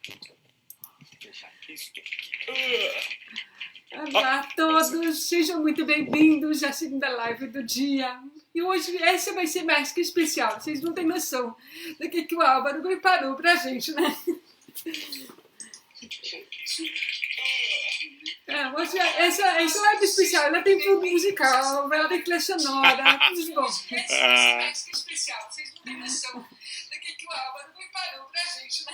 Deixa aqui. Olá a todos, sejam muito bem-vindos à segunda live do dia. E hoje essa vai ser mais que especial, vocês não têm noção do que o Álvaro preparou pra gente, né? Hoje essa live especial, ela tem fundo musical, ela tem trilha sonora, tudo de bom. Essa vai ser mais que especial, vocês não têm noção do que o Álvaro preparou pra gente, né?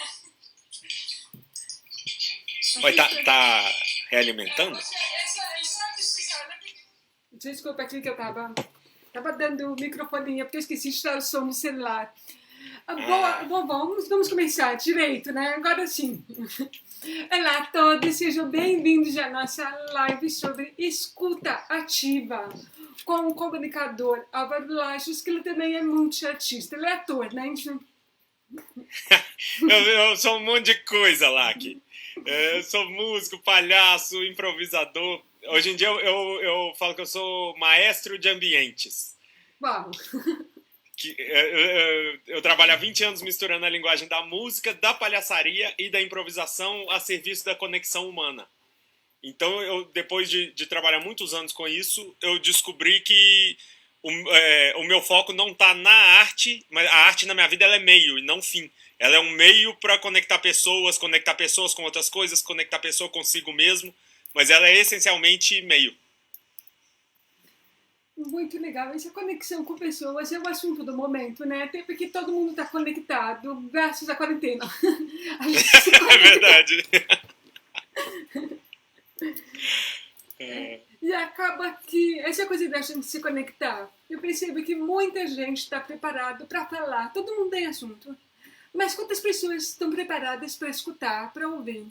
Mas tá realimentando? Desculpa aqui que eu tava dando o microfoninho, porque eu esqueci de tirar o som do celular. Bom, vamos começar direito, né? Agora sim. Olá a todos, sejam bem-vindos à nossa live sobre escuta ativa com o comunicador Álvaro Lages, que ele também é multiartista, ele é ator, né? Eu sou um monte de coisa, Laki. Eu sou músico, palhaço, improvisador. Hoje em dia eu falo que eu sou maestro de ambientes. Uau! Eu trabalho há 20 anos misturando a linguagem da música, da palhaçaria e da improvisação a serviço da conexão humana. Então, depois de trabalhar muitos anos com isso, eu descobri que o meu foco não está na arte, mas a arte na minha vida ela é meio e não fim. Ela é um meio para conectar pessoas com outras coisas, conectar a pessoa consigo mesmo, mas ela é essencialmente meio. Muito legal. Essa conexão com pessoas é o assunto do momento, né? Até porque todo mundo está conectado, graças à quarentena. É verdade. E acaba que essa coisa da gente se conectar, eu percebo que muita gente está preparado para falar. Todo mundo tem assunto. Mas quantas pessoas estão preparadas para escutar, para ouvir?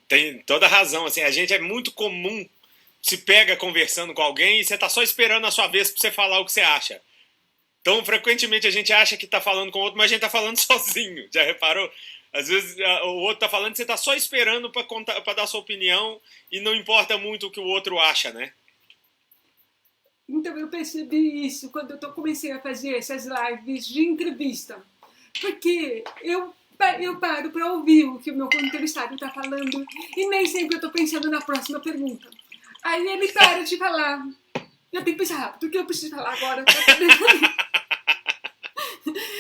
Tem toda a razão. Assim, a gente é muito comum se pega conversando com alguém e você tá só esperando a sua vez pra você falar o que você acha. Então, frequentemente a gente acha que tá falando com o outro, mas a gente tá falando sozinho. Já reparou? Às vezes o outro tá falando e você tá só esperando pra dar sua opinião e não importa muito o que o outro acha, né? Então eu percebi isso quando eu comecei a fazer essas lives de entrevista. Porque eu paro para ouvir o que o meu entrevistado está falando e nem sempre eu estou pensando na próxima pergunta. Aí ele para de falar. Eu tenho que pensar rápido, o que eu preciso falar agora?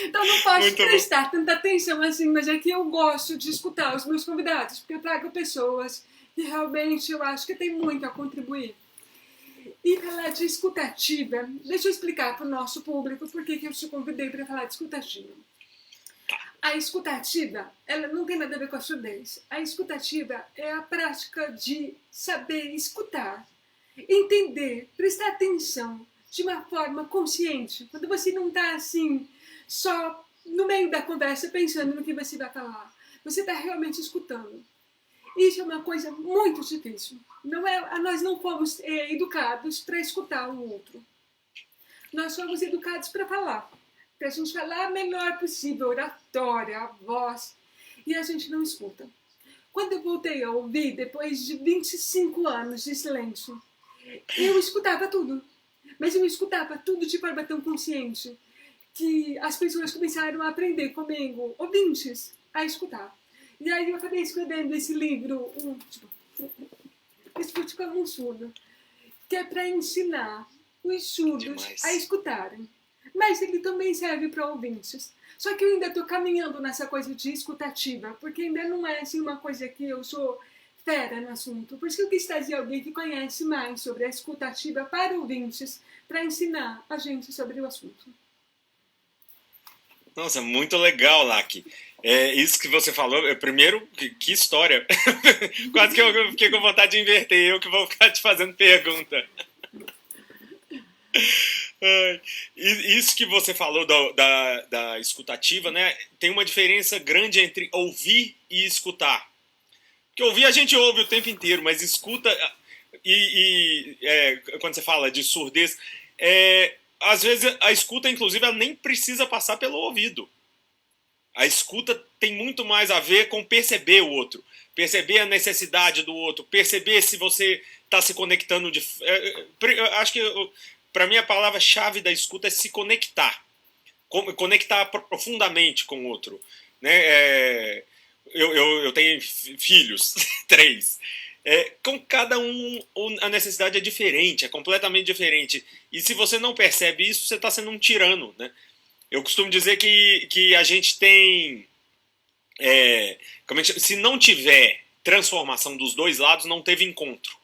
Então não posso Muito prestar tanta atenção assim, mas é que eu gosto de escutar os meus convidados, porque eu trago pessoas que realmente eu acho que tem muito a contribuir. E falar de escutativa, deixa eu explicar para o nosso público por que eu te convidei para falar de escutativa. A escutativa, ela não tem nada a ver com a surdez. A escutativa é a prática de saber escutar, entender, prestar atenção de uma forma consciente. Quando você não está assim, só no meio da conversa pensando no que você vai falar. Você está realmente escutando. Isso é uma coisa muito difícil. Nós não fomos educados para escutar o outro. Nós somos educados para falar. Para a gente falar o melhor possível, oratória, a voz. E a gente não escuta. Quando eu voltei a ouvir, depois de 25 anos de silêncio, eu escutava tudo. Mas eu escutava tudo de forma tão consciente que as pessoas começaram a aprender comigo, ouvintes, a escutar. E aí eu acabei escrevendo esse livro, Escute como um surdo, que é para ensinar os surdos a escutarem. Mas ele também serve para ouvintes. Só que eu ainda estou caminhando nessa coisa de escutativa, porque ainda não é assim uma coisa que eu sou fera no assunto. Por isso que eu quis trazer alguém que conhece mais sobre a escutativa para ouvintes, para ensinar a gente sobre o assunto. Nossa, muito legal, Laki. Isso que você falou, primeiro, que história. Quase que eu fiquei com vontade de inverter, eu que vou ficar te fazendo pergunta. Isso que você falou da escutativa, né? Tem uma diferença grande entre ouvir e escutar. Porque ouvir a gente ouve o tempo inteiro, mas escuta... quando você fala de surdez... às vezes a escuta, inclusive, ela nem precisa passar pelo ouvido. A escuta tem muito mais a ver com perceber o outro, perceber a necessidade do outro, perceber se você está se conectando acho que, para mim, a palavra-chave da escuta é se conectar. conectar profundamente com o outro, né? Eu tenho filhos, 3. Com cada um, a necessidade é diferente, é completamente diferente. E se você não percebe isso, você está sendo um tirano, né? Eu costumo dizer que a gente tem... se não tiver transformação dos dois lados, não teve encontro.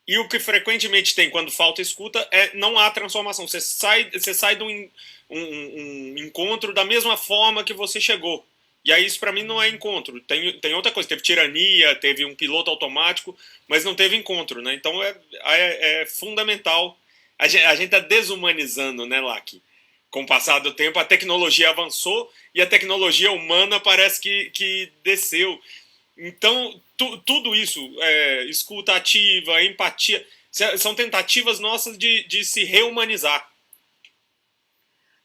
E o que frequentemente tem quando falta escuta não há transformação. Você sai de um encontro da mesma forma que você chegou. E aí isso para mim não é encontro. Tem outra coisa, teve tirania, teve um piloto automático, mas não teve encontro, né? Então é fundamental. A gente está desumanizando, né, Laki? Com o passar do tempo, a tecnologia avançou e a tecnologia humana parece que desceu. Então, tudo isso, escuta ativa, empatia, são tentativas nossas de se rehumanizar.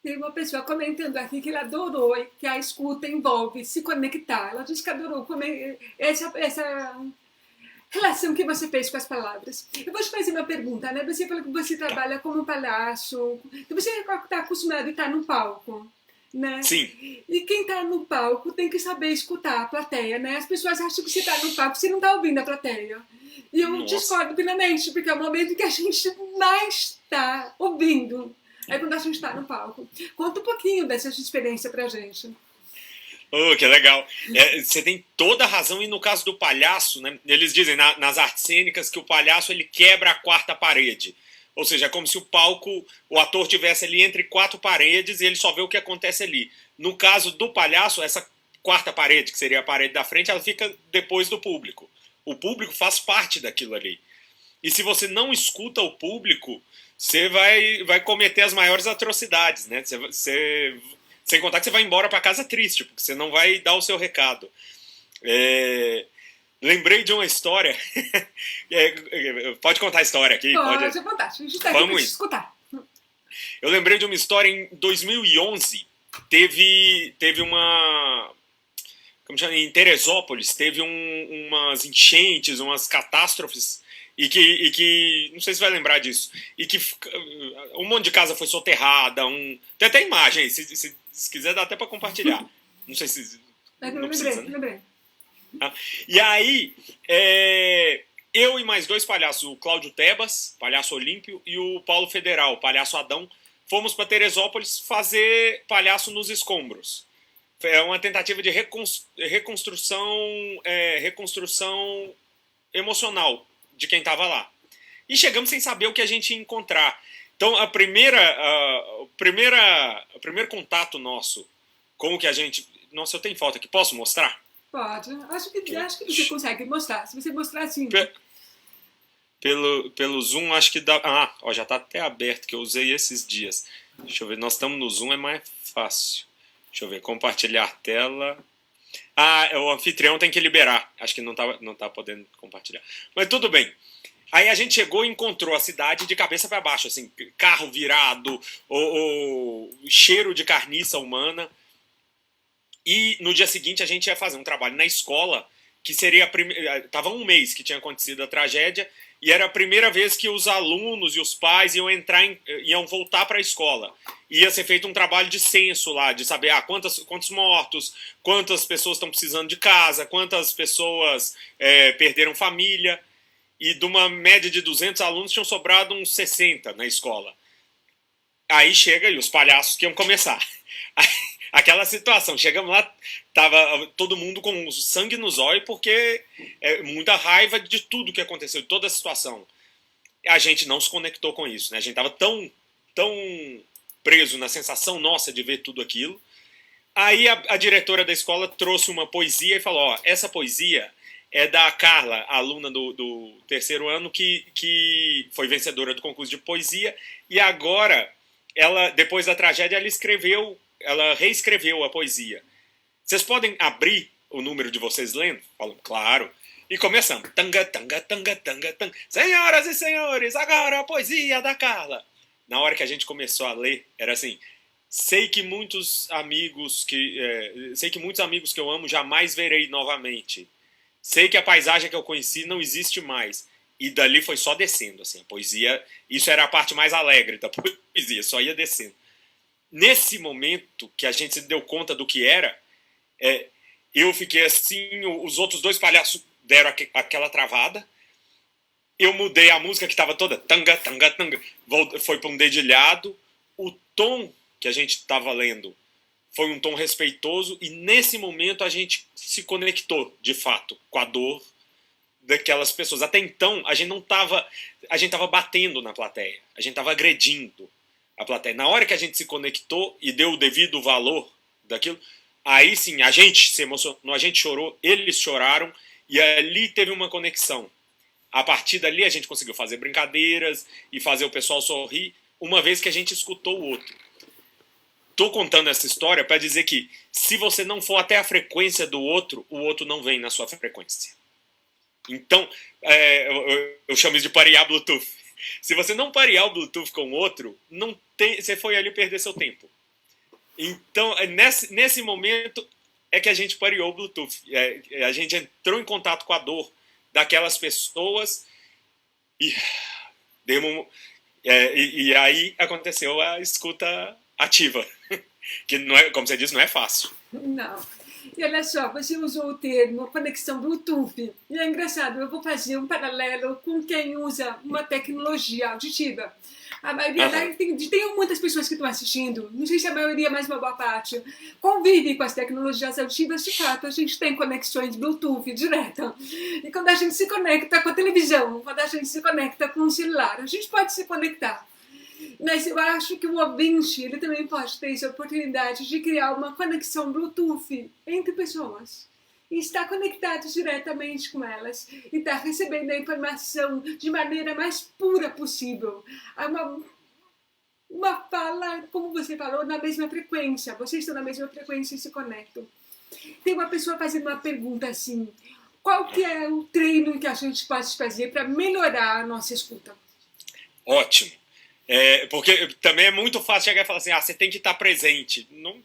Tem uma pessoa comentando aqui que ela adorou que a escuta envolve se conectar. Ela disse que adorou essa relação que você fez com as palavras. Eu vou te fazer uma pergunta, né? Você falou que você trabalha como palhaço. Então você está acostumado a estar no palco, né? Sim. E quem está no palco tem que saber escutar a plateia, né? As pessoas acham que você está no palco, você não está ouvindo a plateia. E eu discordo plenamente, porque é o momento que a gente mais está ouvindo. É quando a gente está no palco. Conta um pouquinho dessa experiência pra gente. Oh, que legal. Você tem toda a razão, e no caso do palhaço, né, eles dizem nas artes cênicas que o palhaço ele quebra a quarta parede. Ou seja, é como se o ator tivesse ali entre 4 paredes e ele só vê o que acontece ali. No caso do palhaço, essa quarta parede, que seria a parede da frente, ela fica depois do público. O público faz parte daquilo ali. E se você não escuta o público, você vai cometer as maiores atrocidades, né? Sem contar que você vai embora para casa triste, porque você não vai dar o seu recado. Lembrei de uma história. Pode contar a história aqui? Pode contar. A gente está aqui para escutar. Eu lembrei de uma história em 2011. Teve uma... Como chama? Em Teresópolis, teve umas enchentes, umas catástrofes. E que não sei se vai lembrar disso. E que um monte de casa foi soterrada. Tem até imagem aí. Se quiser, dá até para compartilhar. Não sei se... Não precisa, né? Lembrei. E aí, eu e mais 2 palhaços, o Cláudio Tebas, palhaço Olímpio, e o Paulo Federal, palhaço Adão, fomos para Teresópolis fazer palhaço nos escombros. É uma tentativa de reconstrução emocional de quem estava lá. E chegamos sem saber o que a gente ia encontrar. Então, o primeiro contato nosso com o que a gente... Nossa, eu tenho foto aqui. Posso mostrar? Pode. Acho que você consegue mostrar. Se você mostrar assim... Pelo Zoom, acho que dá... já está até aberto, que eu usei esses dias. Deixa eu ver. Nós estamos no Zoom, é mais fácil. Deixa eu ver. Compartilhar tela... o anfitrião tem que liberar. Acho que não tá podendo compartilhar. Mas tudo bem. Aí a gente chegou e encontrou a cidade de cabeça para baixo, assim, carro virado, o cheiro de carniça humana. E no dia seguinte a gente ia fazer um trabalho na escola, que seria tava 1 mês que tinha acontecido a tragédia, e era a primeira vez que os alunos e os pais iam voltar para a escola. Ia ser feito um trabalho de censo lá, de saber quantos mortos, quantas pessoas estão precisando de casa, quantas pessoas perderam família. E de uma média de 200 alunos tinham sobrado uns 60 na escola. Aí chega e os palhaços que iam começar. Aquela situação, chegamos lá, tava todo mundo com sangue nos olhos, porque muita raiva de tudo que aconteceu, de toda a situação. A gente não se conectou com isso, né? A gente estava tão preso na sensação nossa de ver tudo aquilo. Aí a diretora da escola trouxe uma poesia e falou, essa poesia é da Carla, aluna do 3º ano, que foi vencedora do concurso de poesia, e agora, depois da tragédia, ela reescreveu a poesia. Vocês podem abrir o número de vocês lendo? Falam, claro. E começamos. Tanga, tanga, tanga, tanga, tanga. Senhoras e senhores, agora a poesia da Carla. Na hora que a gente começou a ler, era assim, sei que muitos amigos que eu amo jamais verei novamente. Sei que a paisagem que eu conheci não existe mais. E dali foi só descendo, assim, a poesia. Isso era a parte mais alegre da poesia, só ia descendo. nesse momento que a gente se deu conta do que era, eu fiquei assim, os outros dois palhaços deram aquela travada, eu mudei a música que estava toda tanga, tanga, tanga, foi para um dedilhado, o tom que a gente estava lendo foi um tom respeitoso, e nesse momento a gente se conectou, de fato, com a dor daquelas pessoas. Até então, a gente estava batendo na plateia, a gente estava agredindo a plateia. Na hora que a gente se conectou e deu o devido valor daquilo, aí sim, a gente se emocionou, a gente chorou, eles choraram, e ali teve uma conexão. A partir dali a gente conseguiu fazer brincadeiras e fazer o pessoal sorrir, uma vez que a gente escutou o outro. Tô contando essa história para dizer que se você não for até a frequência do outro, o outro não vem na sua frequência. Então, eu chamo isso de parear Bluetooth. Se você não parear o Bluetooth com o outro, você foi ali perder seu tempo. Então, nesse momento é que a gente pareou o Bluetooth. A gente entrou em contato com a dor daquelas pessoas e aí aconteceu a escuta ativa. Que, não é, como você disse, não é fácil. Não. E olha só, você usou o termo conexão Bluetooth. E é engraçado, eu vou fazer um paralelo com quem usa uma tecnologia auditiva. A maioria tem muitas pessoas que estão assistindo, não sei se a maioria, mas uma boa parte, convive com as tecnologias auditivas. De fato, a gente tem conexões Bluetooth direta. E quando a gente se conecta com a televisão, quando a gente se conecta com o celular, a gente pode se conectar. Mas eu acho que o ouvinte, ele também pode ter essa oportunidade de criar uma conexão Bluetooth entre pessoas. E estar conectado diretamente com elas. E estar recebendo a informação de maneira mais pura possível. Uma fala, como você falou, na mesma frequência. Vocês estão na mesma frequência e se conectam. Tem uma pessoa fazendo uma pergunta assim: qual que é o treino que a gente pode fazer para melhorar a nossa escuta? Ótimo. Porque também é muito fácil chegar e falar assim, você tem que estar presente. Não,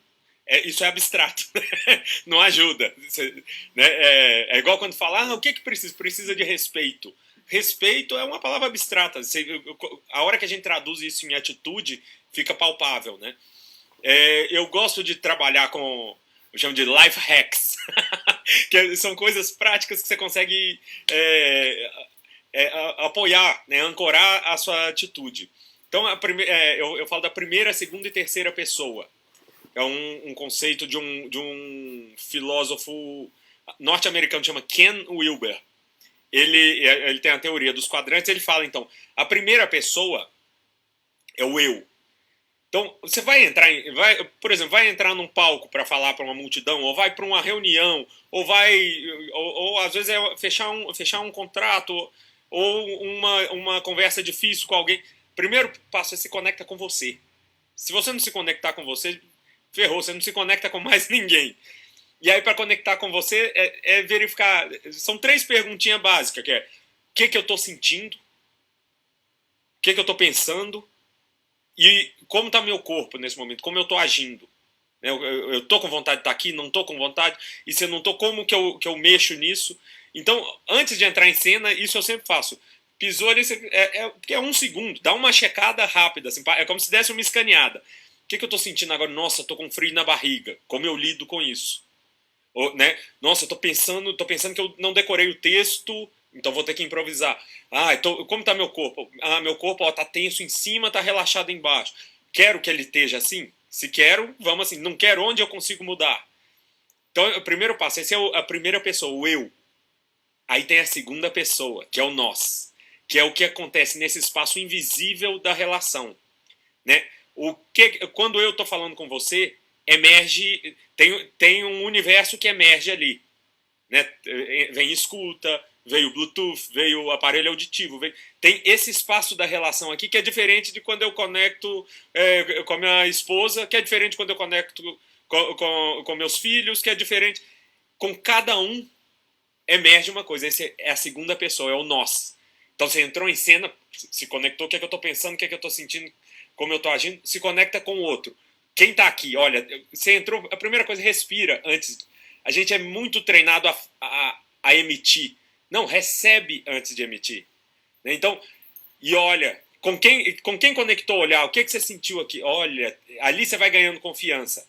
isso é abstrato. Não ajuda. É igual quando fala, o que precisa? Precisa de respeito. Respeito é uma palavra abstrata. A hora que a gente traduz isso em atitude, fica palpável, né? Eu gosto de trabalhar com, eu chamo de life hacks, que são coisas práticas que você consegue apoiar, né? Ancorar a sua atitude. Então, eu falo da primeira, segunda e terceira pessoa. É um conceito de um filósofo norte-americano que chama Ken Wilber. Ele tem a teoria dos quadrantes. Ele fala, então, a primeira pessoa é o eu. Então, você por exemplo, vai entrar num palco para falar para uma multidão, ou vai para uma reunião, ou às vezes fechar um contrato, ou uma conversa difícil com alguém. Primeiro passo é se conecta com você. Se você não se conectar com você, ferrou, você não se conecta com mais ninguém. E aí, para conectar com você, é verificar. São 3 perguntinhas básicas, que é: o que eu estou sentindo? O que eu estou pensando? E como está meu corpo nesse momento? Como eu estou agindo? Eu estou com vontade de estar aqui? Não estou com vontade? E se eu não estou, como que eu mexo nisso? Então, antes de entrar em cena, isso eu sempre faço. Pisou ali, porque é 1 segundo, dá uma checada rápida, assim, é como se desse uma escaneada. O que eu estou sentindo agora? Nossa, estou com frio na barriga. Como eu lido com isso? Né? Nossa, eu estou pensando que eu não decorei o texto, então vou ter que improvisar. Como está meu corpo? Meu corpo está tenso em cima, está relaxado embaixo. Quero que ele esteja assim? Se quero, vamos assim. Não quero, onde eu consigo mudar? Então, o primeiro passo, essa é a primeira pessoa, o eu. Aí tem a segunda pessoa, que é o nós, que é o que acontece nesse espaço invisível da relação, né? Quando eu estou falando com você, emerge, tem um universo que emerge ali, né? Vem escuta, veio Bluetooth, veio o aparelho auditivo, tem esse espaço da relação aqui que é diferente de quando eu conecto com a minha esposa, que é diferente de quando eu conecto com meus filhos, que é diferente. Com cada um emerge uma coisa, essa é a segunda pessoa, é o nós. Então você entrou em cena, se conectou, o que é que eu estou pensando, o que é que eu estou sentindo, como eu estou agindo, se conecta com o outro. Quem está aqui? Olha, você entrou, a primeira coisa, respira antes. A gente é muito treinado a emitir. Não, recebe antes de emitir. Então, e olha, Com quem conectou o olhar? O que, que você sentiu aqui? Olha, ali você vai ganhando confiança.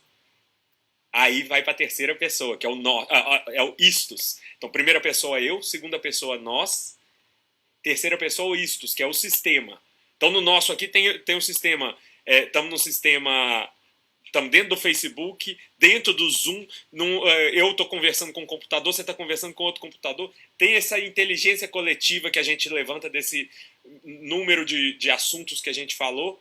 Aí vai para a terceira pessoa, que é o nós, é o istos. Então, primeira pessoa eu, segunda pessoa nós, terceira pessoa o istos, que é o sistema. Então, no nosso aqui tem um sistema, estamos no sistema, estamos dentro do Facebook, dentro do Zoom, eu estou conversando com um computador, você está conversando com outro computador. Tem essa inteligência coletiva que a gente levanta desse número de assuntos que a gente falou.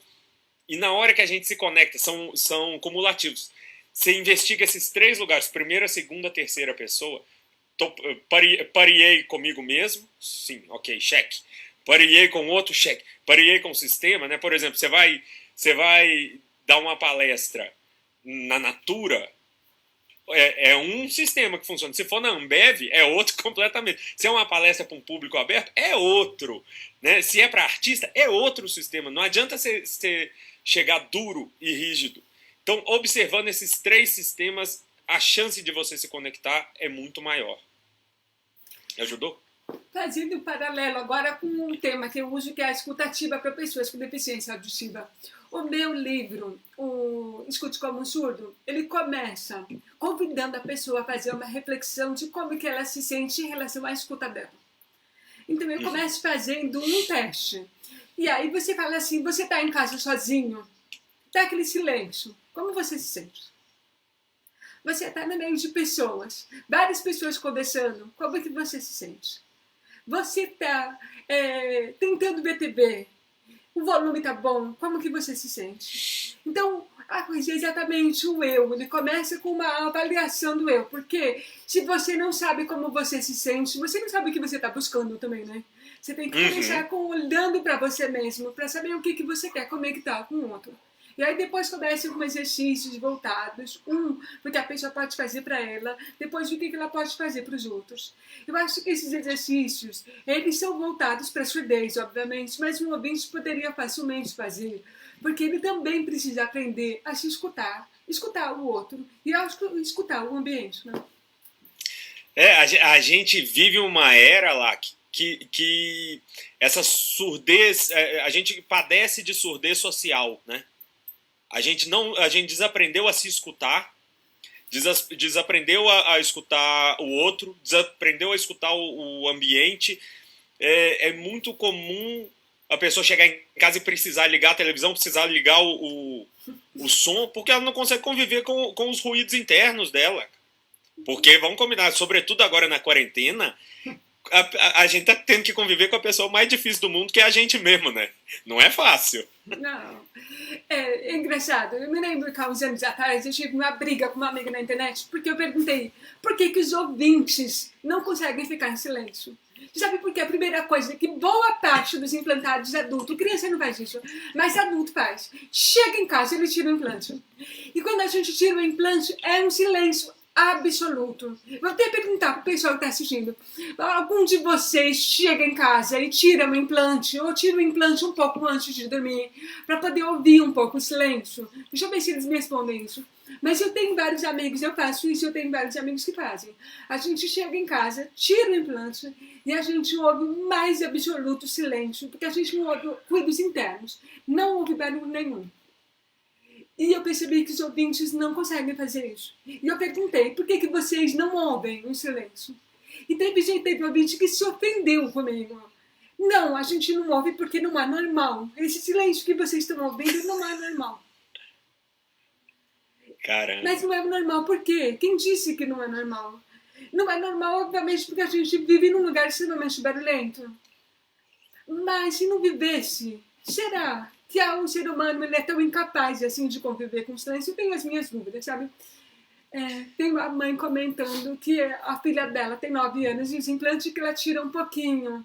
E na hora que a gente se conecta, são cumulativos. Você investiga esses 3 lugares, primeira, segunda, terceira pessoa. Pareei comigo mesmo? Sim, ok, cheque. Pareei com outro? Cheque. Pareei com o sistema, né? Por exemplo, você vai dar uma palestra na Natura, é um sistema que funciona. Se for na Ambev, é outro completamente. Se é uma palestra para um público aberto, é outro. Né? Se é para artista, é outro sistema. Não adianta você chegar duro e rígido. Então, observando esses 3 sistemas, a chance de você se conectar é muito maior. Ajudou? Fazendo um paralelo agora com um tema que eu uso, que é a escutativa para pessoas com deficiência auditiva. O meu livro, o Escute como um Surdo, ele começa convidando a pessoa a fazer uma reflexão de como que ela se sente em relação à escuta dela. Então, eu começo fazendo um teste. E aí você fala assim, você está em casa sozinho, está aquele silêncio. Como você se sente? Você está no meio de pessoas, várias pessoas conversando. Como é que você se sente? Você está tentando ver TV. O volume está bom. Como que você se sente? Então, a coisa é exatamente o eu. Ele começa com uma avaliação do eu. Porque se você não sabe como você se sente, você não sabe o que você está buscando também, né? Você tem que começar olhando para você mesmo, para saber o que você quer conectar com o outro. E aí depois começam com exercícios voltados, porque a pessoa pode fazer para ela, depois o que ela pode fazer para os outros. Eu acho que esses exercícios, eles são voltados para a surdez, obviamente, mas um ouvinte poderia facilmente fazer, porque ele também precisa aprender a se escutar o outro e a escutar o ambiente, né? A gente vive uma era lá que essa surdez, a gente padece de surdez social, né? A gente desaprendeu a se escutar, desaprendeu a escutar o outro, desaprendeu a escutar o ambiente. É muito comum a pessoa chegar em casa e precisar ligar a televisão, precisar ligar o som, porque ela não consegue conviver com os ruídos internos dela. Porque, vamos combinar, sobretudo agora na quarentena, a gente tá tendo que conviver com a pessoa mais difícil do mundo, que é a gente mesmo, né? Não é fácil. Não. É engraçado. Eu me lembro que há uns anos atrás eu tive uma briga com uma amiga na internet, porque eu perguntei por que os ouvintes não conseguem ficar em silêncio. Você sabe por quê? A primeira coisa é que boa parte dos implantados adultos, criança não faz isso, mas adulto faz. Chega em casa, ele tira o implante. E quando a gente tira o implante, é um silêncio absoluto. Vou até perguntar para o pessoal que está assistindo. Algum de vocês chega em casa e tira o implante, ou tira o implante um pouco antes de dormir, para poder ouvir um pouco o silêncio? Deixa eu ver se eles me respondem isso. Mas eu tenho vários amigos, eu faço isso, eu tenho vários amigos que fazem. A gente chega em casa, tira o implante e a gente ouve o mais absoluto silêncio, porque a gente não ouve ruídos internos, não ouve barulho nenhum. E eu percebi que os ouvintes não conseguem fazer isso. E eu perguntei, por que vocês não ouvem o silêncio? E teve um ouvinte que se ofendeu comigo. Não, a gente não ouve porque não é normal. Esse silêncio que vocês estão ouvindo não é normal. Caramba. Mas não é normal por quê? Quem disse que não é normal? Não é normal, obviamente, porque a gente vive num lugar extremamente barulhento. Mas se não vivesse, será que o ser humano ele é tão incapaz assim de conviver com o silêncio? Eu tenho as minhas dúvidas, sabe? Tem uma mãe comentando que a filha dela tem 9 anos e os implantes que ela tira um pouquinho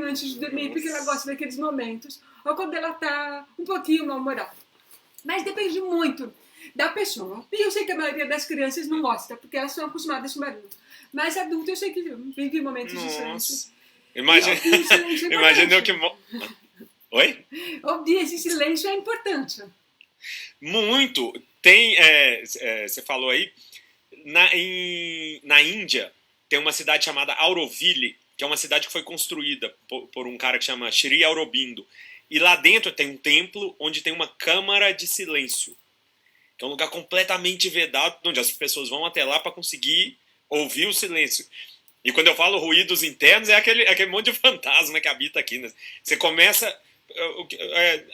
antes de dormir, porque ela gosta daqueles momentos, ou quando ela está um pouquinho mal-humorada. Mas depende muito da pessoa. E eu sei que a maioria das crianças não gosta, porque elas são acostumadas com barulho. Mas adulto eu sei que vive momentos de silêncio. Imagina o que... Oi? Ouvir esse silêncio é importante. Muito. Tem, você falou aí, na Índia tem uma cidade chamada Auroville, que é uma cidade que foi construída por um cara que chama Sri Aurobindo. E lá dentro tem um templo onde tem uma câmara de silêncio, que é um lugar completamente vedado, onde as pessoas vão até lá para conseguir ouvir o silêncio. E quando eu falo ruídos internos, é aquele monte de fantasma que habita aqui, né? Você começa...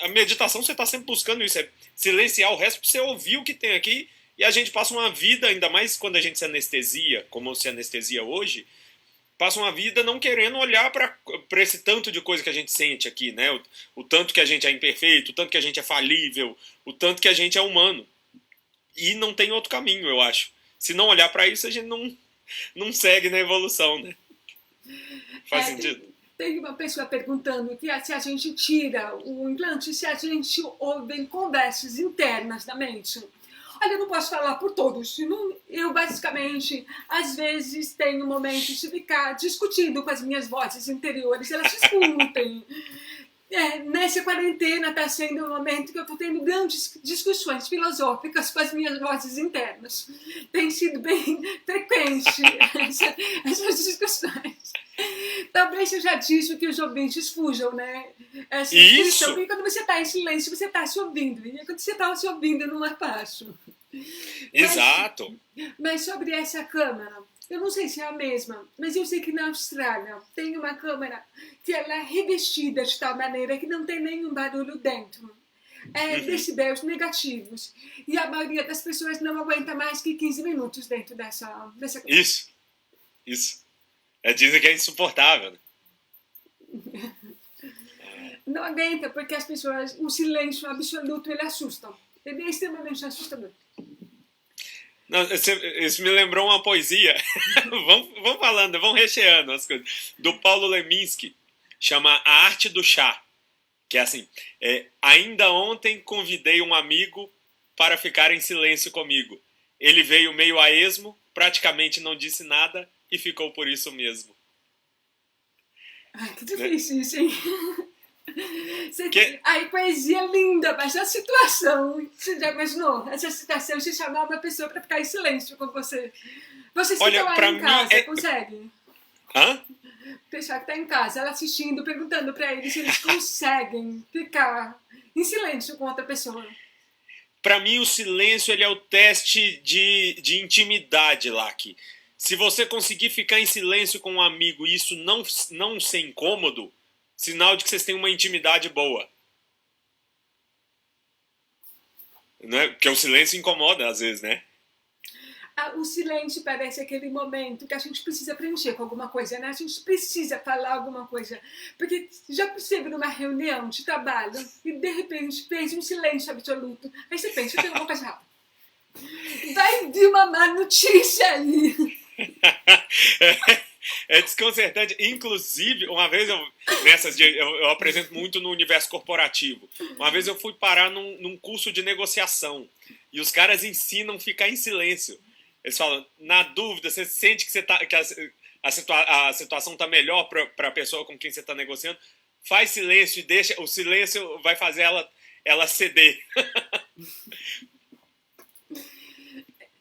a meditação, você está sempre buscando isso, é silenciar o resto para você ouvir o que tem aqui. E a gente passa uma vida, ainda mais quando a gente se anestesia, como se anestesia hoje, passa uma vida não querendo olhar para esse tanto de coisa que a gente sente aqui, né? O tanto que a gente é imperfeito, o tanto que a gente é falível, o tanto que a gente é humano. E não tem outro caminho, eu acho. Se não olhar para isso, a gente não segue na evolução, né? Faz sentido? Tem uma pessoa perguntando que se a gente tira o implante, se a gente ouve conversas internas da mente. Olha, eu não posso falar por todos. Eu, basicamente, às vezes tenho momentos de ficar discutindo com as minhas vozes interiores. Elas discutem. Nessa quarentena está sendo um momento que eu estou tendo grandes discussões filosóficas com as minhas vozes internas. Tem sido bem frequente essas discussões. Talvez eu já disse que os ouvintes fujam, né? Isso! Porque quando você está em silêncio, você está se ouvindo. E quando você está se ouvindo, não é fácil. Exato! Mas sobre essa câmera, eu não sei se é a mesma, mas eu sei que na Austrália tem uma câmera que ela é revestida de tal maneira que não tem nenhum barulho dentro. Decibéis negativos. E a maioria das pessoas não aguenta mais que 15 minutos dentro dessa câmera. Isso. Dizem que é insuportável, né? Não aguenta, porque as pessoas, o silêncio absoluto, ele assusta. Ele é extremamente assustador. Não, isso me lembrou uma poesia. vamos falando, vamos recheando as coisas. Do Paulo Leminski, chama A Arte do Chá. Que é assim, ainda ontem convidei um amigo para ficar em silêncio comigo. Ele veio meio a esmo, praticamente não disse nada e ficou por isso mesmo. Ai, que difícil isso, hein? Ai, poesia linda, mas a situação, você já imaginou? Essa situação de chamar uma pessoa para ficar em silêncio com você. Vocês que estão aí em casa, conseguem? Hã? O pessoal que está em casa, ela assistindo, perguntando para eles se eles conseguem ficar em silêncio com outra pessoa. Para mim, o silêncio ele é o teste de intimidade, Laki. Se você conseguir ficar em silêncio com um amigo e isso não ser incômodo, sinal de que vocês têm uma intimidade boa. Né? Porque o silêncio incomoda às vezes, né? O silêncio parece aquele momento que a gente precisa preencher com alguma coisa, né? A gente precisa falar alguma coisa. Porque já percebe numa reunião de trabalho e de repente fez um silêncio absoluto. Aí você pensa, tem alguma coisa errada. Vai vir uma má notícia aí. É desconcertante. Inclusive, uma vez eu apresento muito no universo corporativo. Uma vez eu fui parar num curso de negociação e os caras ensinam a ficar em silêncio. Eles falam, na dúvida, você sente que a situação está melhor para a pessoa com quem você está negociando, faz silêncio e deixa. O silêncio vai fazer ela ceder.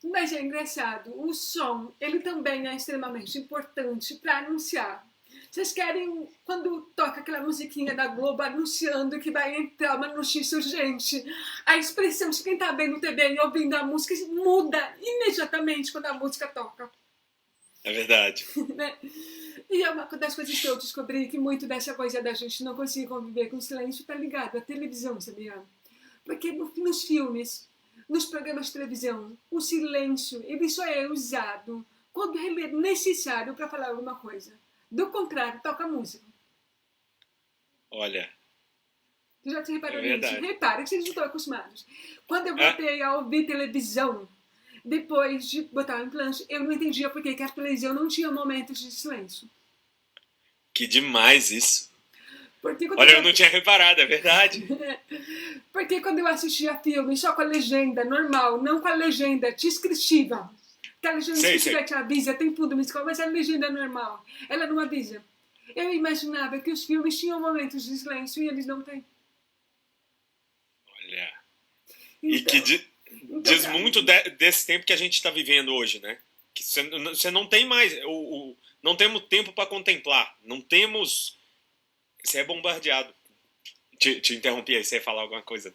Mas é engraçado, o som, ele também é extremamente importante para anunciar. Vocês querem, quando toca aquela musiquinha da Globo anunciando que vai entrar uma notícia urgente, a expressão de quem está vendo TV e ouvindo a música muda imediatamente quando a música toca. É verdade. Né? E é uma das coisas que eu descobri, que muito dessa coisa da gente não conseguir conviver com silêncio está ligado à televisão, sabia? Porque nos filmes, nos programas de televisão, o silêncio ele só é usado quando ele é necessário para falar alguma coisa. Do contrário, toca música. Olha. Já te reparou nisso? Repara que vocês não estão acostumados. Quando eu voltei a ouvir televisão, depois de botar o implante, eu não entendia por que a televisão não tinha momentos de silêncio. Que demais isso. Olha, eu não tinha reparado, é verdade. Porque quando eu assistia filme só com a legenda normal, não com a legenda descritiva, que a legenda descritiva te avisa, tem fundo musical, mas a legenda normal, ela não avisa. Eu imaginava que os filmes tinham momentos de silêncio e eles não têm. Olha. Então, e que diz muito desse tempo que a gente está vivendo hoje, né? Que você não tem mais... não temos tempo para contemplar, não temos... Você é bombardeado. Te interrompi aí, você ia falar alguma coisa.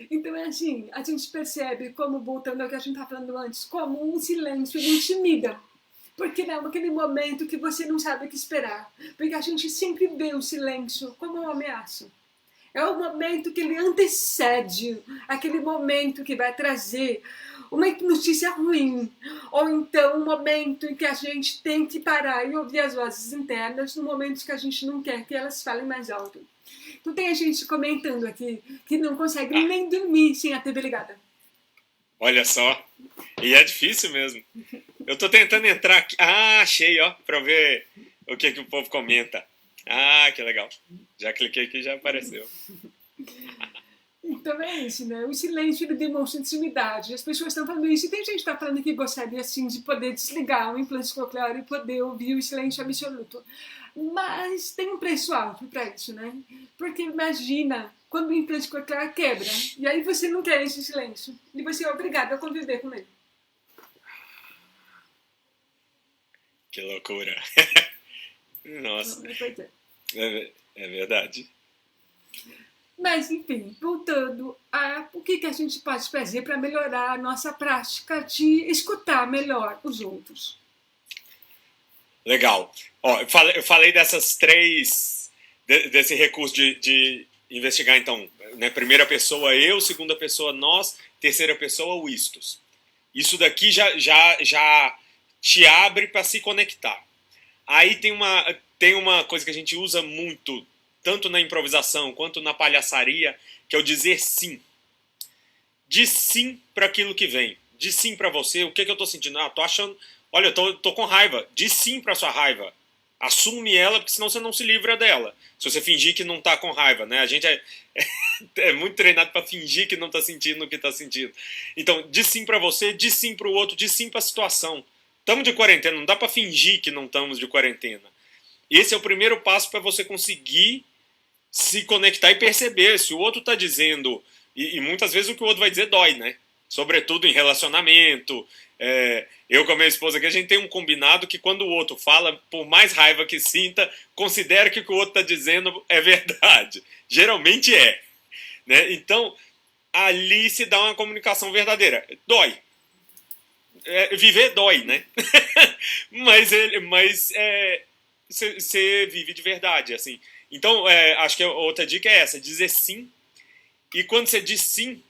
Então é assim, a gente percebe, como voltando ao que a gente estava falando antes, como um silêncio ele intimida. Porque é aquele momento que você não sabe o que esperar. Porque a gente sempre vê o silêncio como uma ameaça. É o momento que ele antecede aquele momento que vai trazer uma notícia ruim. Ou então um momento em que a gente tem que parar e ouvir as vozes internas no momento que a gente não quer que elas falem mais alto. Então tem a gente comentando aqui que não consegue nem dormir sem a TV ligada. Olha só. E é difícil mesmo. Eu tô tentando entrar aqui. Ah, achei, ó, pra ver o que o povo comenta. Ah, que legal. Já cliquei aqui e já apareceu. Então é isso, né? O silêncio ele demonstra intimidade. As pessoas estão falando isso. E tem gente que está falando que gostaria, assim, de poder desligar o implante coclear e poder ouvir o silêncio absoluto. Mas tem um preço alto para isso, né? Porque imagina quando o implante coclear quebra. E aí você não quer esse silêncio. E você é obrigado a conviver com ele. Que loucura. Nossa. É verdade. Mas, enfim, voltando a o que a gente pode fazer para melhorar a nossa prática de escutar melhor os outros. Legal. Ó, eu falei dessas três, desse recurso de investigar, então, né, primeira pessoa eu, segunda pessoa nós, terceira pessoa o istos. Isso daqui já te abre para se conectar. Aí tem uma coisa que a gente usa muito, tanto na improvisação quanto na palhaçaria, que é o dizer sim. Diz sim para aquilo que vem. Diz sim para você. O que eu tô sentindo? Ah, tô achando... Olha, eu tô com raiva. Diz sim pra sua raiva. Assume ela, porque senão você não se livra dela. Se você fingir que não tá com raiva, né? A gente é muito treinado para fingir que não tá sentindo o que tá sentindo. Então, diz sim pra você, diz sim pro outro, diz sim pra situação. Estamos de quarentena, não dá para fingir que não estamos de quarentena. Esse é o primeiro passo para você conseguir se conectar e perceber se o outro está dizendo, e muitas vezes o que o outro vai dizer dói, né? Sobretudo em relacionamento. Eu com a minha esposa aqui, a gente tem um combinado que quando o outro fala, por mais raiva que sinta, considere que o que o outro está dizendo é verdade. Geralmente é. Né? Então, ali se dá uma comunicação verdadeira. Dói. Viver dói, né? mas você vive de verdade, assim. Então, acho que a outra dica é essa, dizer sim. E quando você diz sim,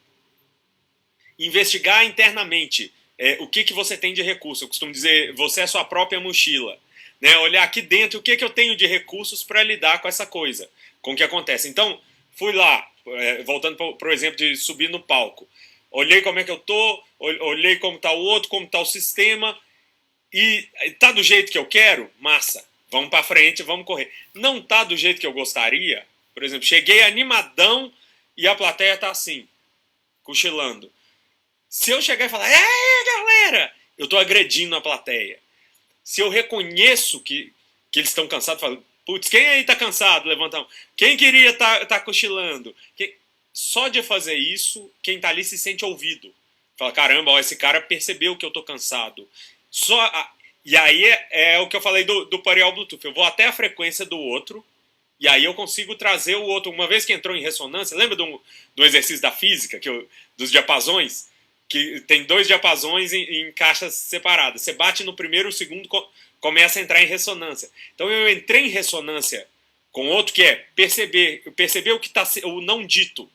investigar internamente o que você tem de recurso. Eu costumo dizer, você é a sua própria mochila. Né? Olhar aqui dentro o que eu tenho de recursos para lidar com essa coisa, com o que acontece. Então, fui lá, voltando para o exemplo de subir no palco. Olhei como é que eu tô, olhei como está o outro, como está o sistema, e tá do jeito que eu quero? Massa. Vamos para frente, vamos correr. Não tá do jeito que eu gostaria? Por exemplo, cheguei animadão e a plateia tá assim, cochilando. Se eu chegar e falar, galera, eu tô agredindo a plateia. Se eu reconheço que eles estão cansados, falo, putz, quem aí tá cansado? Levanta a mão. Quem queria tá cochilando? Só de fazer isso, quem tá ali se sente ouvido. Fala, caramba, ó, esse cara percebeu que eu tô cansado. E aí é o que eu falei do parear Bluetooth. Eu vou até a frequência do outro, e aí eu consigo trazer o outro. Uma vez que entrou em ressonância, lembra do exercício da física, dos diapasões? Que tem 2 diapasões em caixas separadas. Você bate no primeiro, o segundo começa a entrar em ressonância. Então eu entrei em ressonância com outro, que é perceber o que está o não dito.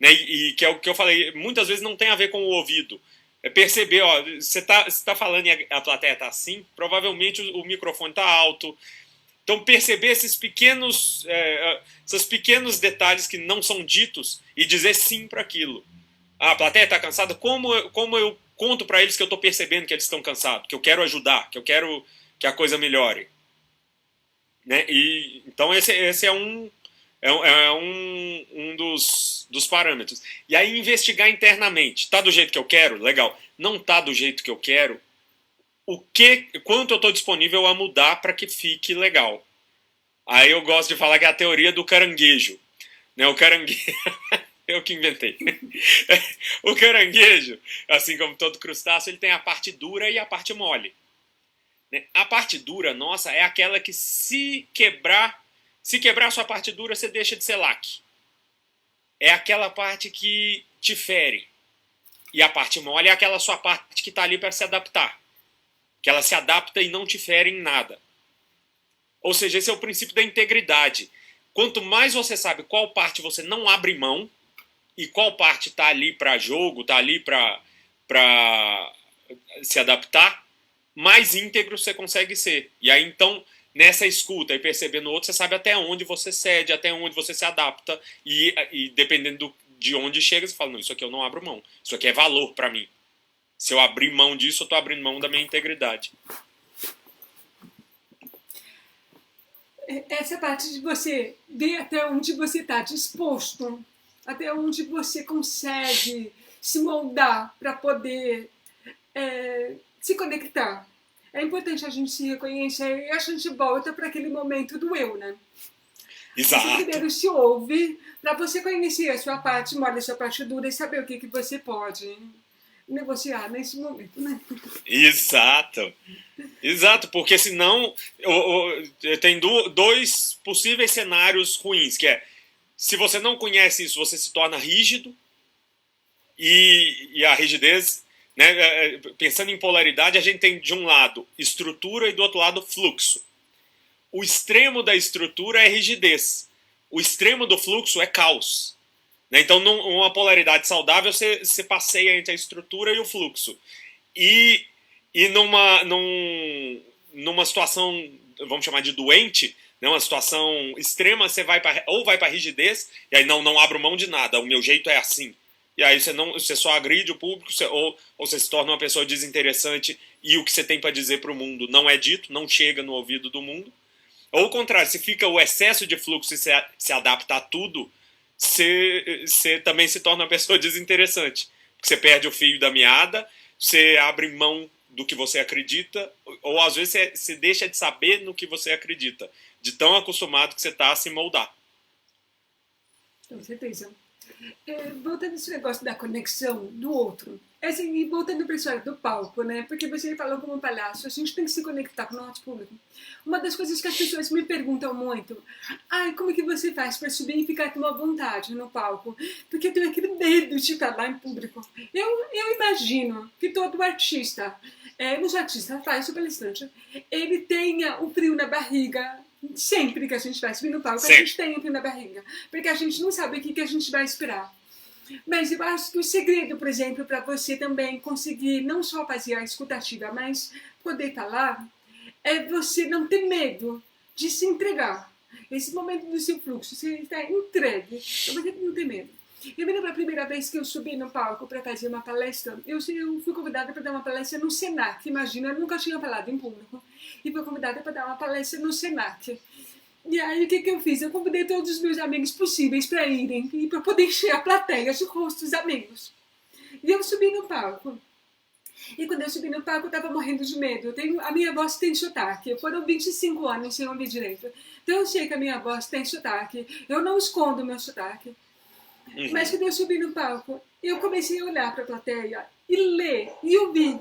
Né? E que é o que eu falei, muitas vezes não tem a ver com o ouvido. É perceber, ó, você tá falando e a plateia tá assim, provavelmente o microfone tá alto. Então perceber esses pequenos detalhes que não são ditos e dizer sim para aquilo. A plateia tá cansada, como eu conto para eles que eu tô percebendo que eles estão cansados, que eu quero ajudar, que eu quero que a coisa melhore. Né? E, então esse é um dos parâmetros. E aí investigar internamente. Tá do jeito que eu quero? Legal. Não tá do jeito que eu quero? Quanto eu estou disponível a mudar para que fique legal? Aí eu gosto de falar que é a teoria do caranguejo. Né? O caranguejo... eu que inventei. O caranguejo, assim como todo crustáceo, ele tem a parte dura e a parte mole. né? A parte dura nossa é aquela que se quebrar a sua parte dura, você deixa de ser laque. É aquela parte que te fere. E a parte mole é aquela sua parte que está ali para se adaptar. Que ela se adapta e não te fere em nada. Ou seja, esse é o princípio da integridade. Quanto mais você sabe qual parte você não abre mão e qual parte está ali para jogo, está ali para se adaptar, mais íntegro você consegue ser. E aí, então, nessa escuta e percebendo o outro, você sabe até onde você cede, até onde você se adapta. E dependendo de onde chega, você fala, não, isso aqui eu não abro mão. Isso aqui é valor para mim. Se eu abrir mão disso, eu estou abrindo mão da minha integridade. Essa parte de você ver até onde você está disposto, até onde você consegue se moldar para poder se conectar. É importante a gente se reconhecer e a gente volta para aquele momento do eu, né? Exato. Você primeiro se ouve para você conhecer a sua parte mole, a sua parte dura e saber o que você pode negociar nesse momento, né? Exato. Exato, porque senão tem dois possíveis cenários ruins, que é, se você não conhece isso, você se torna rígido, e a rigidez, né, pensando em polaridade, a gente tem de um lado estrutura e do outro lado fluxo. O extremo da estrutura é rigidez, o extremo do fluxo é caos. Então, numa polaridade saudável, você passeia entre a estrutura e o fluxo. E numa situação, vamos chamar de doente, né, uma situação extrema, você vai para rigidez, e aí não abro mão de nada, o meu jeito é assim. E aí você só agride o público, ou você se torna uma pessoa desinteressante e o que você tem para dizer para o mundo não é dito, não chega no ouvido do mundo. Ou o contrário, se fica o excesso de fluxo e se adapta a tudo, você também se torna uma pessoa desinteressante. Porque você perde o fio da meada, você abre mão do que você acredita, ou às vezes você deixa de saber no que você acredita, de tão acostumado que você está a se moldar. Com certeza. Voltando a esse negócio da conexão do outro, assim, e voltando para a história do palco, né? Porque você falou como palhaço, a gente tem que se conectar com o nosso público. Uma das coisas que as pessoas me perguntam muito, como é que você faz para subir e ficar com uma vontade no palco? Porque eu tenho aquele medo de falar em público. Eu imagino que todo artista, os artistas faz o palestrante, ele tenha um frio na barriga. Sempre que a gente vai subir no palco, a gente tem um frio na barriga. Porque a gente não sabe o que a gente vai esperar. Mas eu acho que o segredo, por exemplo, para você também conseguir não só fazer a escutativa, mas poder falar, é você não ter medo de se entregar. Esse momento do seu fluxo, você está entregue, então você não tem medo. Eu me lembro a primeira vez que eu subi no palco para fazer uma palestra, eu fui convidada para dar uma palestra no Senac. Imagina, eu nunca tinha falado em público. E fui convidada para dar uma palestra no Senac. E aí, o que eu fiz? Eu convidei todos os meus amigos possíveis para irem, e para poder encher a plateia de rostos amigos. E eu subi no palco. E quando eu subi no palco, eu estava morrendo de medo. A minha voz tem sotaque. Foram 25 anos sem ouvir direito. Então eu sei que a minha voz tem sotaque. Eu não escondo o meu sotaque. Mas quando eu subi no palco, eu comecei a olhar para a plateia e ler e ouvir.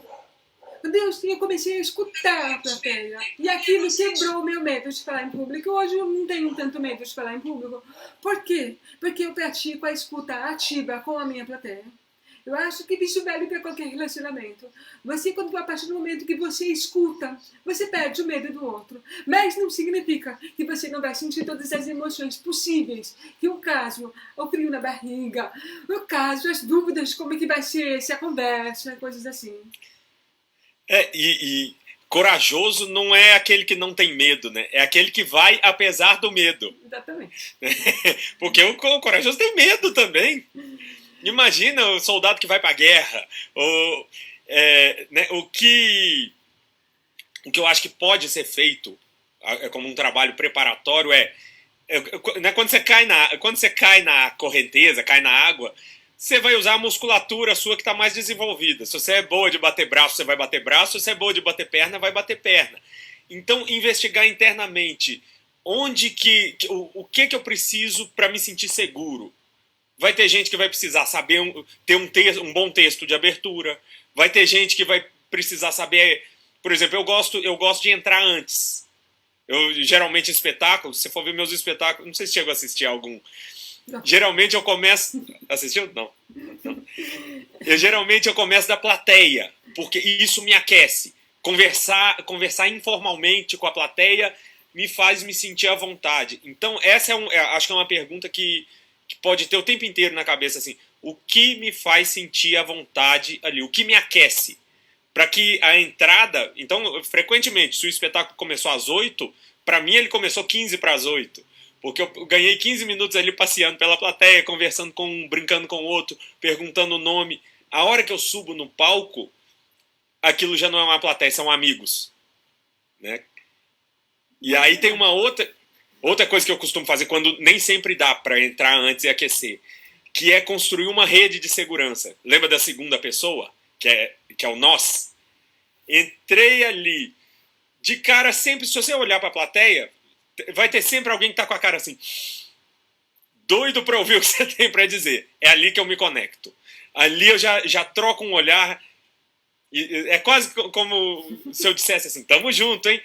Eu comecei a escutar a plateia. E aquilo quebrou o meu medo de falar em público. Hoje eu não tenho tanto medo de falar em público. Por quê? Porque eu pratico a escuta ativa com a minha plateia. Eu acho que isso vale para qualquer relacionamento. A partir do momento que você escuta, você perde o medo do outro. Mas não significa que você não vai sentir todas as emoções possíveis. Que o caso, o frio na barriga, o caso, as dúvidas, como é que vai ser se a conversa, coisas assim. E corajoso não é aquele que não tem medo, né? É aquele que vai apesar do medo. Exatamente. Porque o corajoso tem medo também. Imagina o soldado que vai para a guerra. O que eu acho que pode ser feito como um trabalho preparatório quando você cai na correnteza, cai na água, você vai usar a musculatura sua que está mais desenvolvida. Se você é boa de bater braço, você vai bater braço. Se você é boa de bater perna, vai bater perna. Então, investigar internamente o que eu preciso para me sentir seguro. Vai ter gente que vai precisar saber ter um bom texto de abertura. Vai ter gente que vai precisar saber Por exemplo, eu gosto de entrar antes. Eu, geralmente, espetáculos, se você for ver meus espetáculos, não sei se chego a assistir algum. Não. Geralmente eu começo... Assistiu? Não. Geralmente eu começo da plateia, porque isso me aquece. Conversar informalmente com a plateia me faz me sentir à vontade. Então, essa acho que é uma pergunta que pode ter o tempo inteiro na cabeça, assim, o que me faz sentir à vontade ali, o que me aquece, para que a entrada, então, frequentemente, se o espetáculo começou às 8, para mim ele começou 15 para as 8, porque eu ganhei 15 minutos ali passeando pela plateia, conversando com um, brincando com o outro, perguntando o nome. A hora que eu subo no palco, aquilo já não é uma plateia, são amigos, né? E aí tem uma outra coisa que eu costumo fazer quando nem sempre dá para entrar antes e aquecer, que é construir uma rede de segurança. Lembra da segunda pessoa, que é o nós? Entrei ali, de cara sempre, se você olhar para a plateia, vai ter sempre alguém que tá com a cara assim, doido para ouvir o que você tem para dizer. É ali que eu me conecto. Ali eu já troco um olhar, é quase como se eu dissesse assim, tamo junto, hein?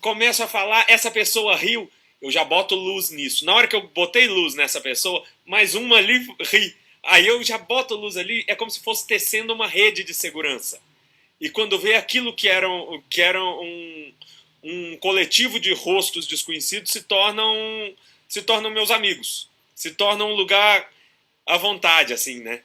Começo a falar, essa pessoa riu, eu já boto luz nisso. Na hora que eu botei luz nessa pessoa, mais uma ali ri. Aí eu já boto luz ali, é como se fosse tecendo uma rede de segurança. E quando vê aquilo que era um coletivo de rostos desconhecidos, se tornam meus amigos. Se tornam um lugar à vontade, assim, né?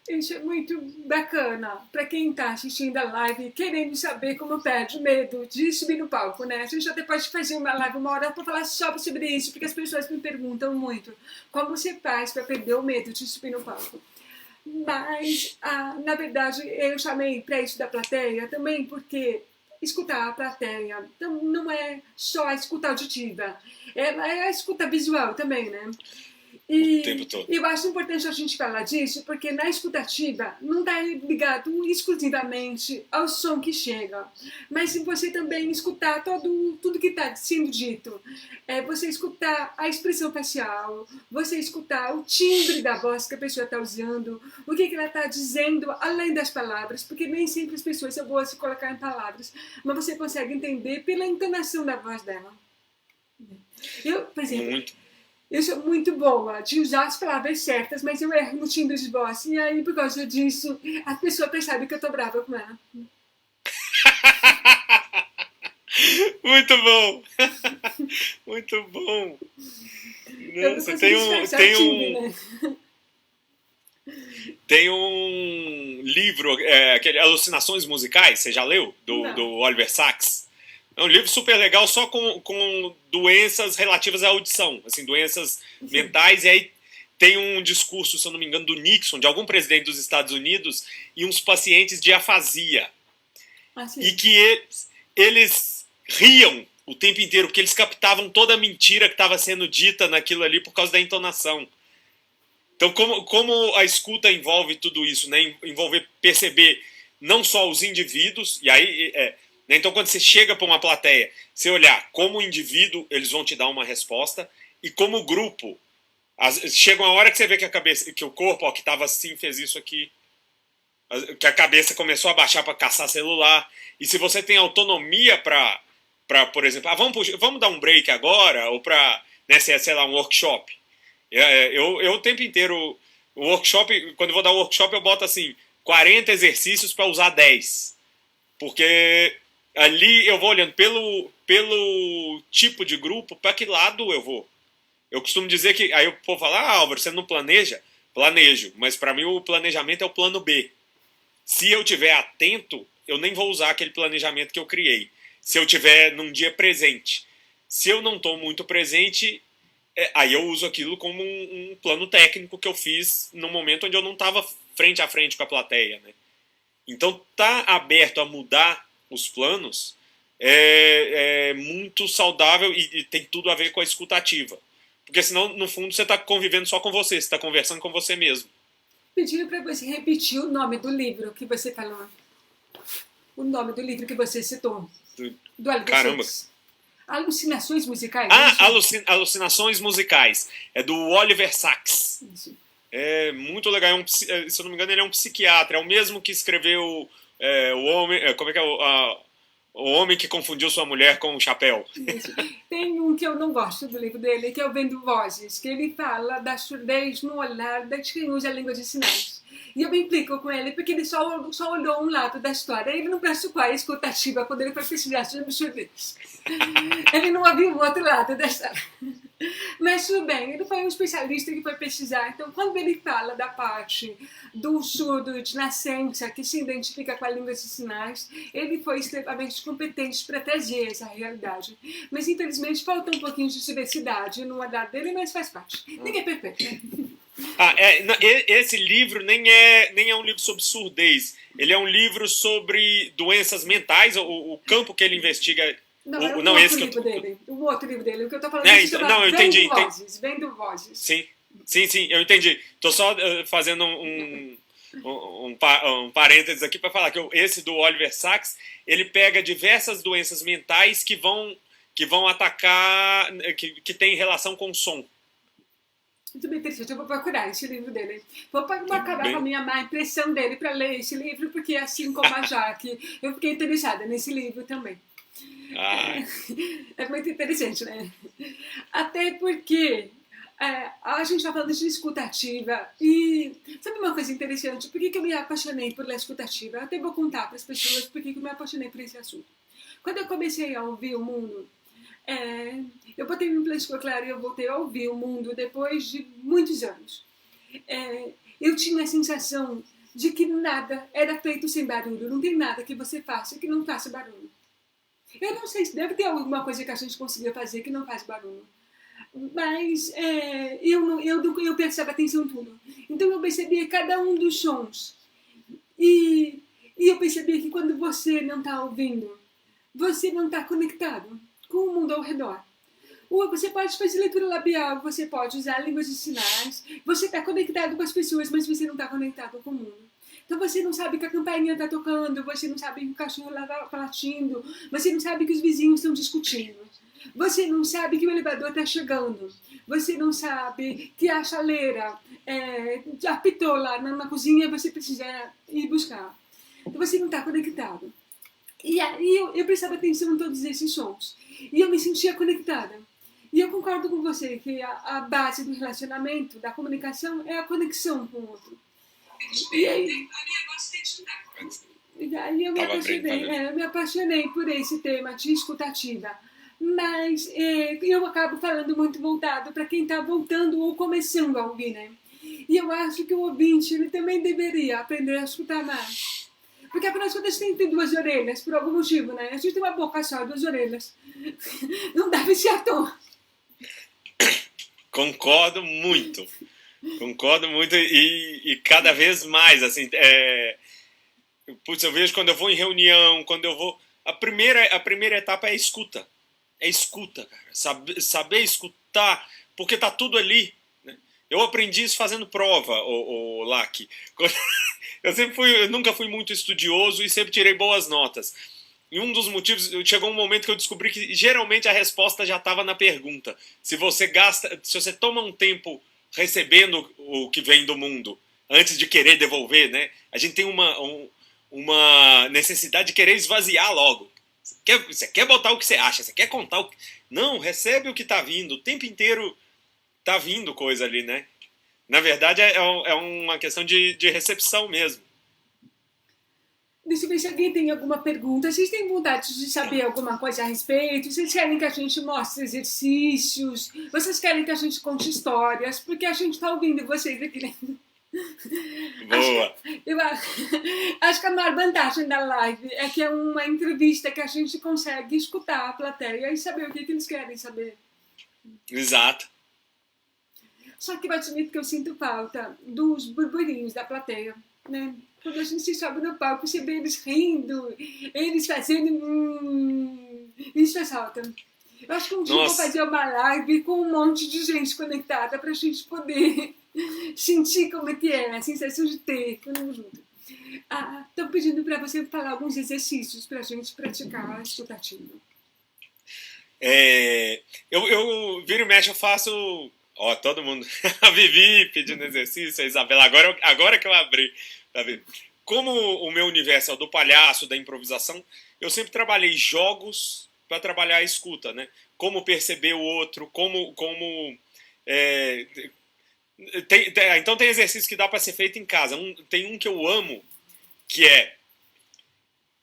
Isso é muito bacana para quem está assistindo a live querendo saber como perde o medo de subir no palco, né? A gente até pode fazer uma live uma hora para falar só sobre isso, porque as pessoas me perguntam muito como você faz para perder o medo de subir no palco. Mas, na verdade, eu chamei para isso da plateia também porque escutar a plateia não é só a escuta auditiva, é a escuta visual também, né? O tempo todo. Eu acho importante a gente falar disso, porque na escutativa não está ligado exclusivamente ao som que chega, mas se você também escutar tudo que está sendo dito, você escutar a expressão facial, você escutar o timbre da voz que a pessoa está usando, o que ela está dizendo além das palavras, porque nem sempre as pessoas são boas de colocar em palavras, mas você consegue entender pela entonação da voz dela. Eu, por exemplo... Muito. Eu sou muito boa de usar as palavras certas, mas eu erro no timbre de voz. E aí, por causa disso, a pessoa percebe que eu tô brava com ela. Muito bom! Muito bom! Nossa, tem um livro, aquele Alucinações Musicais, você já leu? Do Oliver Sacks. É um livro super legal, só com doenças relativas à audição, assim, doenças mentais, e aí tem um discurso, se eu não me engano, do Nixon, de algum presidente dos Estados Unidos, e uns pacientes de afasia. E que eles riam o tempo inteiro, porque eles captavam toda a mentira que estava sendo dita naquilo ali por causa da entonação. Então, como a escuta envolve tudo isso, né? Envolver perceber não só os indivíduos, e aí... Então, quando você chega para uma plateia, você olhar como indivíduo, eles vão te dar uma resposta, e como grupo, chega uma hora que você vê que o corpo, que estava assim, fez isso aqui, que a cabeça começou a baixar para caçar celular, e se você tem autonomia para por exemplo, vamos dar um break agora, ou para, né, sei lá, um workshop. Eu o tempo inteiro, o workshop, quando eu vou dar um workshop, eu boto assim, 40 exercícios para usar 10. Porque... ali eu vou olhando pelo tipo de grupo, para que lado eu vou. Eu costumo dizer que... Aí o povo fala, Álvaro, você não planeja? Planejo, mas para mim o planejamento é o plano B. Se eu estiver atento, eu nem vou usar aquele planejamento que eu criei. Se eu estiver num dia presente. Se eu não estou muito presente, aí eu uso aquilo como um plano técnico que eu fiz no momento onde eu não estava frente a frente com a plateia, né? Então, tá aberto a mudar os planos é muito saudável e tem tudo a ver com a escutativa. Porque senão, no fundo, você está convivendo só com você está conversando com você mesmo. Pedindo para você repetir o nome do livro que você falou. O nome do livro que você citou. Do Oliver Caramba. Sacks. Alucinações Musicais? Alucinações Musicais. É do Oliver Sacks. Isso. É muito legal. Se eu não me engano, ele é um psiquiatra. É o mesmo que escreveu o homem, como é que é o homem que confundiu sua mulher com um chapéu. Isso. Tem um que eu não gosto do livro dele, que é o Vendo Vozes, que ele fala da surdez no olhar de quem usa a língua de sinais. E eu me implico com ele porque ele só olhou um lado da história. Ele não prestou a escutativa quando ele foi pesquisar sobre surdez. Ele não ouviu o outro lado da história. Mas tudo bem, ele foi um especialista que foi pesquisar. Então, quando ele fala da parte do surdo de nascença que se identifica com a língua de sinais, ele foi extremamente competente para trazer essa realidade. Mas, infelizmente, falta um pouquinho de diversidade no olhar dele, mas faz parte. Ninguém é perfeito, né? Esse livro nem é um livro sobre surdez. Ele é um livro sobre doenças mentais, o campo que ele investiga. Não, esse livro dele. O outro livro dele. O que eu estou falando é não, eu entendi. Vendo Vozes. Sim, eu entendi. Estou só fazendo um parênteses aqui para falar que esse do Oliver Sacks, ele pega diversas doenças mentais que vão atacar, que tem relação com o som. Muito bem interessante, eu vou procurar esse livro dele. Vou acabar com a minha má impressão dele para ler esse livro, porque assim como a Jaque, eu fiquei interessada nesse livro também. É muito interessante, né? Até porque a gente está falando de escutativa e sabe uma coisa interessante? Por que eu me apaixonei por escutativa? Eu até vou contar para as pessoas por que eu me apaixonei por esse assunto. Quando eu comecei a ouvir o mundo, eu botei no Play School, claro, e eu voltei a ouvir o mundo depois de muitos anos. Eu tinha a sensação de que nada era feito sem barulho. Não tem nada que você faça que não faça barulho. Eu não sei se deve ter alguma coisa que a gente conseguiu fazer que não faz barulho. Mas eu prestava atenção em tudo. Então eu percebia cada um dos sons. E eu percebia que quando você não está ouvindo, você não está conectado com o mundo ao redor. Ou você pode fazer leitura labial, você pode usar línguas de sinais, você está conectado com as pessoas, mas você não está conectado com o mundo. Então você não sabe que a campainha está tocando, você não sabe que o cachorro está latindo, você não sabe que os vizinhos estão discutindo, você não sabe que o elevador está chegando, você não sabe que a chaleira apitou lá na cozinha e você precisa ir buscar. Então você não está conectado. E aí eu prestava atenção em todos esses sons. E eu me sentia conectada. E eu concordo com você que a base do relacionamento, da comunicação, é a conexão com o outro. E aí eu me apaixonei por esse tema de escutativa. Mas eu acabo falando muito voltado para quem está voltando ou começando a ouvir, né? E eu acho que o ouvinte ele também deveria aprender a escutar mais. Porque afinal de contas tem duas orelhas, por algum motivo, né? A gente tem uma boca só, duas orelhas. Não deve ser à toa. Concordo muito e cada vez mais, assim, eu vejo quando eu vou em reunião, quando eu vou... A primeira etapa é a escuta. É escuta, cara. Saber escutar, porque tá tudo ali. Né? Eu aprendi isso fazendo prova, o Lac. Eu nunca fui muito estudioso e sempre tirei boas notas. E um dos motivos, chegou um momento que eu descobri que geralmente a resposta já estava na pergunta. Se você toma um tempo recebendo o que vem do mundo, antes de querer devolver, né? A gente tem uma necessidade de querer esvaziar logo. Você quer botar o que você acha, você quer contar o que... Não, recebe o que está vindo. O tempo inteiro está vindo coisa ali, né? Na verdade, é uma questão de recepção mesmo. Deixa eu ver se alguém tem alguma pergunta. Vocês têm vontade de saber alguma coisa a respeito? Vocês querem que a gente mostre exercícios? Vocês querem que a gente conte histórias? Porque a gente está ouvindo vocês aqui, né? Boa! Acho que a maior vantagem da live é que é uma entrevista que a gente consegue escutar a plateia e saber o que eles querem saber. Exato. Só que eu admito que eu sinto falta dos burburinhos da plateia, né? Quando a gente sobe no palco, você vê eles rindo, eles fazendo... Isso faz falta. Eu acho que um dia eu vou fazer uma live com um monte de gente conectada pra gente poder sentir como é que é, a sensação de ter todo mundo junto. Estou pedindo para você falar alguns exercícios pra gente praticar a escutativa. Eu viro e mexo, eu faço... todo mundo... A Vivi pedindo exercício, a Isabela, agora que eu abri. como o meu universo é o do palhaço, da improvisação, eu sempre trabalhei jogos para trabalhar a escuta, né? Como perceber o outro, é, então tem exercício que dá para ser feito em casa. Tem um que eu amo, que é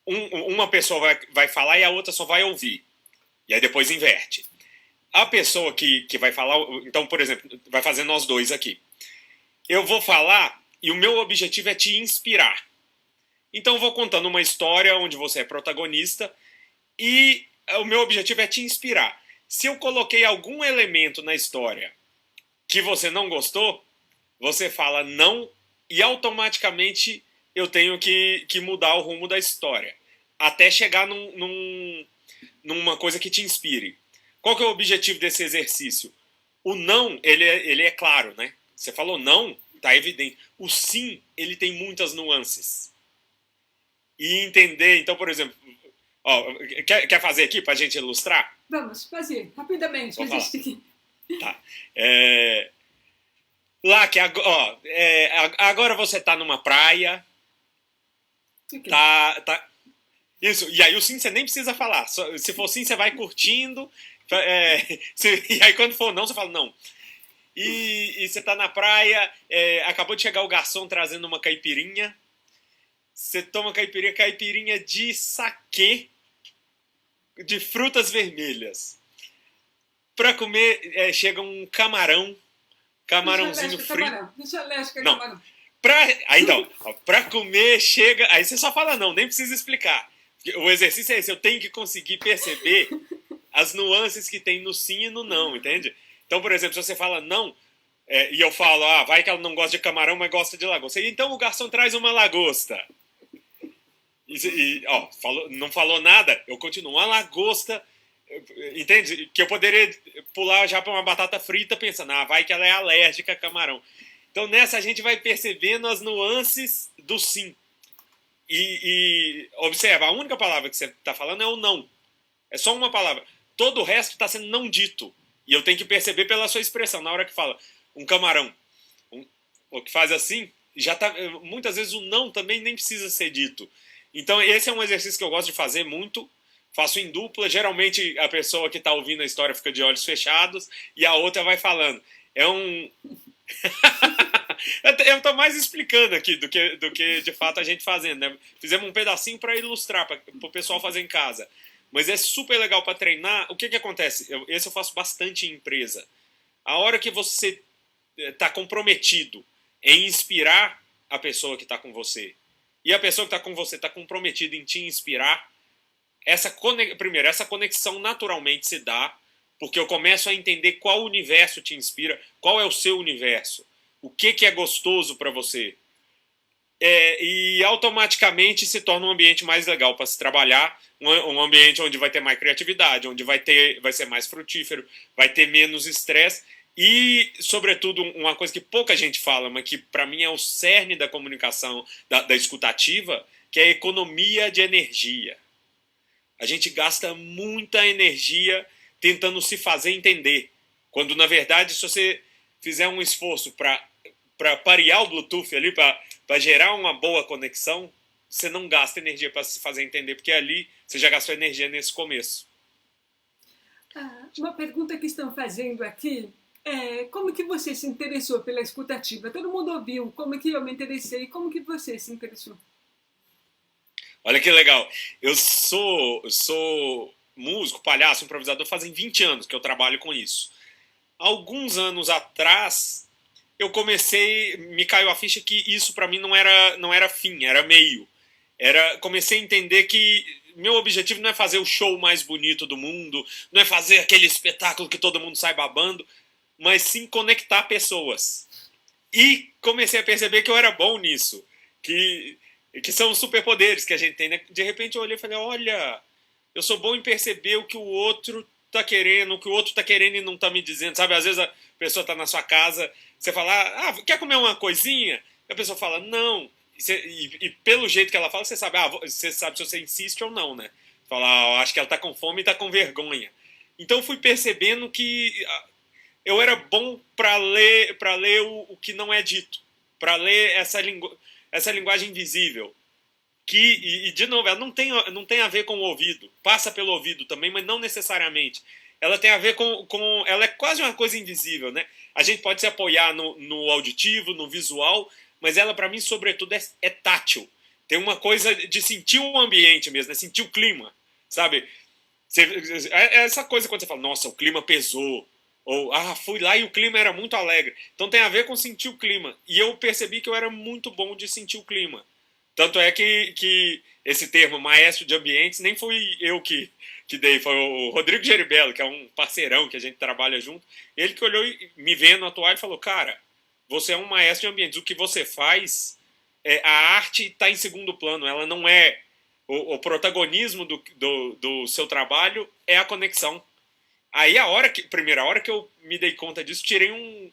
uma pessoa vai falar e a outra só vai ouvir. E aí depois inverte. A pessoa que vai falar, então, por exemplo, vai fazer nós dois aqui. Eu vou falar e o meu objetivo é te inspirar. Então eu vou contando uma história onde você é protagonista e o meu objetivo é te inspirar. Se eu coloquei algum elemento na história que você não gostou, você fala não e automaticamente eu tenho que mudar o rumo da história. Até chegar numa coisa que te inspire. Qual que é o objetivo desse exercício? O não, ele é claro, né? Você falou não, tá evidente. O sim, ele tem muitas nuances. E entender, então, por exemplo, ó, quer fazer aqui pra gente ilustrar? Vamos fazer, rapidamente, pra gente aqui. Tá. Lá que agora você tá numa praia. Okay. Tá. Isso, e aí o sim você nem precisa falar. Se for sim, você vai curtindo. E aí quando for não, você fala não. E você tá na praia, acabou de chegar o garçom trazendo uma caipirinha. Você toma caipirinha de saquê, de frutas vermelhas. Pra comer, chega um camarãozinho frito. Deixa alérgica camarão. Então, pra comer, chega... Aí você só fala não, nem precisa explicar. O exercício é esse, eu tenho que conseguir perceber as nuances que tem no sim e no não, entende? Então, por exemplo, se você fala não, e eu falo, vai que ela não gosta de camarão, mas gosta de lagosta. Então o garçom traz uma lagosta. Não falou nada, eu continuo. Uma lagosta, entende? Que eu poderia pular já para uma batata frita pensando, vai que ela é alérgica a camarão. Então nessa a gente vai percebendo as nuances do sim. E observa, a única palavra que você está falando é o não. É só uma palavra. Todo o resto está sendo não dito. E eu tenho que perceber pela sua expressão. Na hora que fala um camarão, o que faz assim, já tá, muitas vezes o não também nem precisa ser dito. Então esse é um exercício que eu gosto de fazer muito. Faço em dupla. Geralmente a pessoa que está ouvindo a história fica de olhos fechados e a outra vai falando. Eu estou mais explicando aqui do que de fato a gente fazendo, né? Fizemos um pedacinho para ilustrar, para o pessoal fazer em casa. Mas é super legal para treinar. O que acontece? Esse eu faço bastante em empresa. A hora que você está comprometido em inspirar a pessoa que está com você, e a pessoa que está com você está comprometida em te inspirar, primeiro, essa conexão naturalmente se dá, porque eu começo a entender qual universo te inspira, qual é o seu universo, o que é gostoso para você. E automaticamente se torna um ambiente mais legal para se trabalhar, um ambiente onde vai ter mais criatividade, onde vai ser mais frutífero, vai ter menos estresse e, sobretudo, uma coisa que pouca gente fala, mas que para mim é o cerne da comunicação, da escutativa, que é a economia de energia. A gente gasta muita energia tentando se fazer entender, quando na verdade se você fizer um esforço para parear o Bluetooth ali, para gerar uma boa conexão, você não gasta energia para se fazer entender, porque ali você já gastou energia nesse começo. Uma pergunta que estão fazendo aqui é como que você se interessou pela escutativa? Todo mundo ouviu, como que eu me interessei, como que você se interessou? Olha que legal, eu sou músico, palhaço, improvisador, fazem 20 anos que eu trabalho com isso. Alguns anos atrás, me caiu a ficha que isso para mim não era fim, era meio. Comecei a entender que meu objetivo não é fazer o show mais bonito do mundo, não é fazer aquele espetáculo que todo mundo sai babando, mas sim conectar pessoas. E comecei a perceber que eu era bom nisso, que são os superpoderes que a gente tem, né? De repente eu olhei e falei, olha, eu sou bom em perceber o que o outro tá querendo, o que o outro tá querendo e não tá me dizendo, sabe? Às vezes a pessoa tá na sua casa, você fala, quer comer uma coisinha? E a pessoa fala, não. E pelo jeito que ela fala, você sabe se você insiste ou não, né? Fala, acho que ela tá com fome e tá com vergonha. Então eu fui percebendo que eu era bom para ler o que não é dito, para ler essa língua. essa linguagem invisível, que, de novo, ela não tem a ver com o ouvido, passa pelo ouvido também, mas não necessariamente. Ela tem a ver com ela é quase uma coisa invisível, né? A gente pode se apoiar no auditivo, no visual, mas ela, para mim, sobretudo, é tátil. Tem uma coisa de sentir o ambiente mesmo, né? Sentir o clima, sabe? Essa coisa quando você fala, nossa, o clima pesou, ou, fui lá e o clima era muito alegre. Então tem a ver com sentir o clima. E eu percebi que eu era muito bom de sentir o clima. Tanto é que esse termo, maestro de ambientes, nem fui eu que dei, foi o Rodrigo Geribello, que é um parceirão que a gente trabalha junto. Ele que olhou, me vendo atuar, e falou, cara, você é um maestro de ambientes. O que você faz, a arte está em segundo plano, ela não é... O protagonismo do seu trabalho é a conexão. Aí primeira hora que eu me dei conta disso, tirei um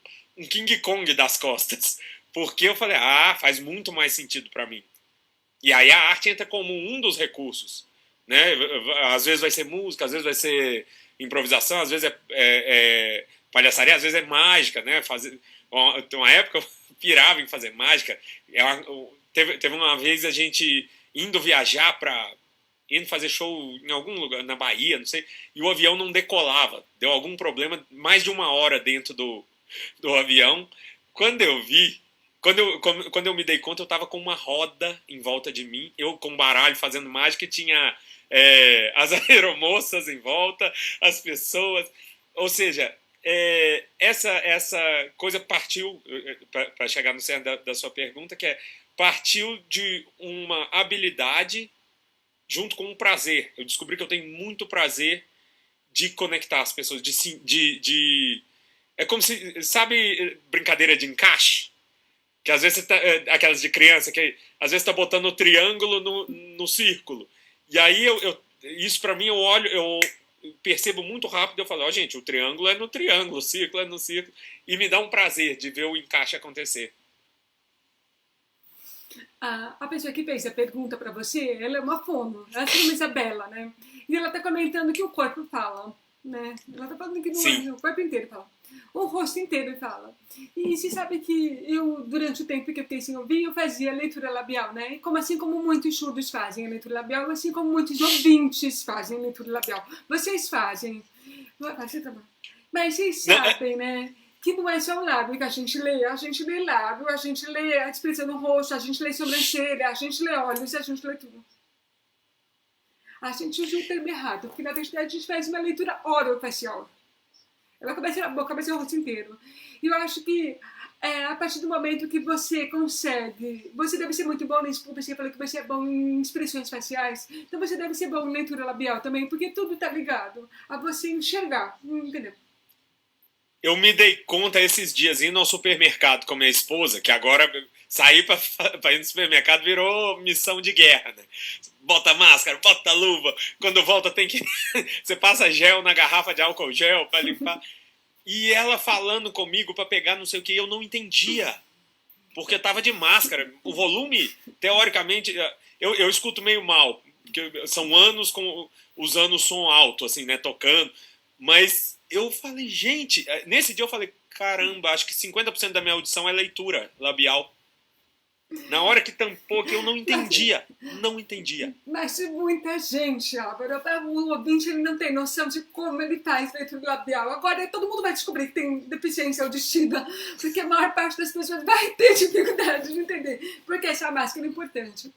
King Kong das costas. Porque eu falei, faz muito mais sentido para mim. E aí a arte entra como um dos recursos. Né? Às vezes vai ser música, às vezes vai ser improvisação, às vezes é palhaçaria, às vezes é mágica. Né? Tem uma época eu pirava em fazer mágica. Teve uma vez a gente indo viajar indo fazer show em algum lugar, na Bahia, não sei, e o avião não decolava. Deu algum problema, mais de 1 hora dentro do avião. Quando eu vi, quando eu me dei conta, eu estava com uma roda em volta de mim, eu com baralho fazendo mágica, e tinha as aeromoças em volta, as pessoas. Ou seja, essa coisa partiu, para chegar no cerne da sua pergunta, que partiu de uma habilidade junto com um prazer. Eu descobri que eu tenho muito prazer de conectar as pessoas, é como se, sabe, brincadeira de encaixe? Que às vezes você tá, aquelas de criança, que às vezes tá botando o triângulo no círculo. E aí isso pra mim, eu percebo muito rápido, eu falo, gente, o triângulo é no triângulo, o círculo é no círculo, e me dá um prazer de ver o encaixe acontecer. A pessoa que fez a pergunta para você, ela é uma fono, ela se chama Isabela, né? E ela está comentando que o corpo fala, né? Ela está falando que o corpo inteiro fala, o rosto inteiro fala. E você sabe que eu, durante o tempo que eu fiquei sem ouvir, eu fazia leitura labial, né? E assim como muitos surdos fazem a leitura labial, assim como muitos ouvintes fazem a leitura labial. Vocês fazem. Mas vocês sabem, né? Que não é só o lábio que a gente lê lábio, a gente lê a expressão no rosto, a gente lê sobrancelha, a gente lê olhos, a gente lê tudo. A gente usa o termo errado, porque na verdade a gente faz uma leitura orofacial. Ela começa na boca, começa no rosto inteiro. E eu acho que a partir do momento que você consegue, você deve ser muito bom nisso, porque você falou que você é bom em expressões faciais, então você deve ser bom em leitura labial também, porque tudo está ligado a você enxergar, entendeu? Eu me dei conta esses dias indo ao supermercado com minha esposa, que agora sair para ir no supermercado virou missão de guerra, né? Bota máscara, bota luva, quando volta tem que... Você passa gel na garrafa de álcool gel para limpar. E ela falando comigo para pegar não sei o que, eu não entendia, porque tava de máscara. O volume, teoricamente, eu escuto meio mal, porque são anos usando som alto, assim, né, tocando, mas... Eu falei, gente, nesse dia eu falei, caramba, acho que 50% da minha audição é leitura labial. Na hora que tampou, que eu não entendia. Mas muita gente, Álvaro, o ouvinte ele não tem noção de como ele faz leitura labial. Agora todo mundo vai descobrir que tem deficiência auditiva, porque a maior parte das pessoas vai ter dificuldade de entender, porque essa máscara é importante.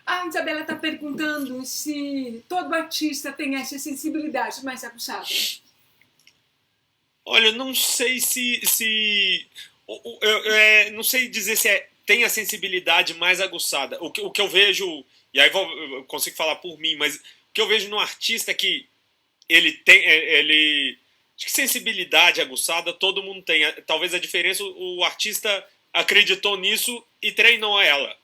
A Isabela está perguntando se todo artista tem essa sensibilidade mais aguçada. Olha, eu não sei não sei dizer se tem a sensibilidade mais aguçada. O que eu vejo, e aí eu consigo falar por mim, mas o que eu vejo no artista é que ele tem, acho que sensibilidade aguçada todo mundo tem. Talvez a diferença, o artista acreditou nisso e treinou ela.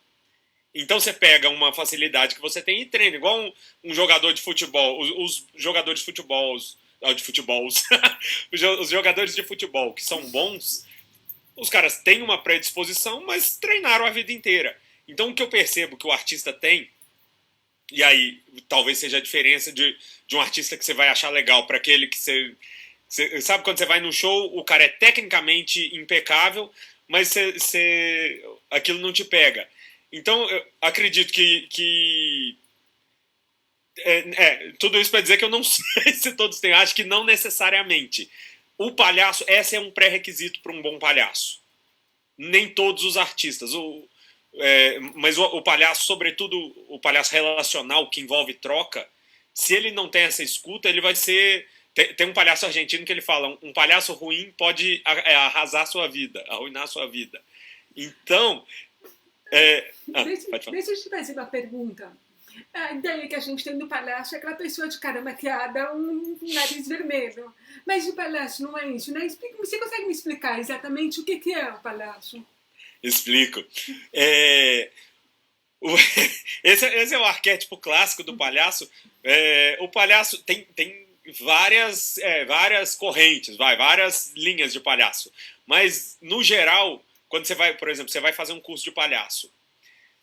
Então você pega uma facilidade que você tem e treina, igual um jogador de futebol. Os jogadores de futebol, os jogadores de futebol que são bons, os caras têm uma predisposição, mas treinaram a vida inteira. Então o que eu percebo que o artista tem, e aí talvez seja a diferença de um artista que você vai achar legal para aquele que você sabe quando você vai num show, o cara é tecnicamente impecável, mas aquilo não te pega. Então, eu acredito que tudo isso para dizer que eu não sei se todos têm, acho que não necessariamente. O palhaço, esse é um pré-requisito para um bom palhaço. Nem todos os artistas, mas o palhaço, sobretudo o palhaço relacional, que envolve troca, se ele não tem essa escuta, ele vai ser... Tem um palhaço argentino que ele fala, um palhaço ruim pode arrasar sua vida, arruinar sua vida. Então... Deixa eu te fazer uma pergunta. A ideia que a gente tem do palhaço é aquela pessoa de cara maquiada, um nariz vermelho. Mas o palhaço não é isso, né? Você consegue me explicar exatamente o que é o palhaço? Explico. Esse é o arquétipo clássico do palhaço. O palhaço tem várias correntes, várias linhas de palhaço. Mas, no geral, quando você vai, por exemplo, você vai fazer um curso de palhaço,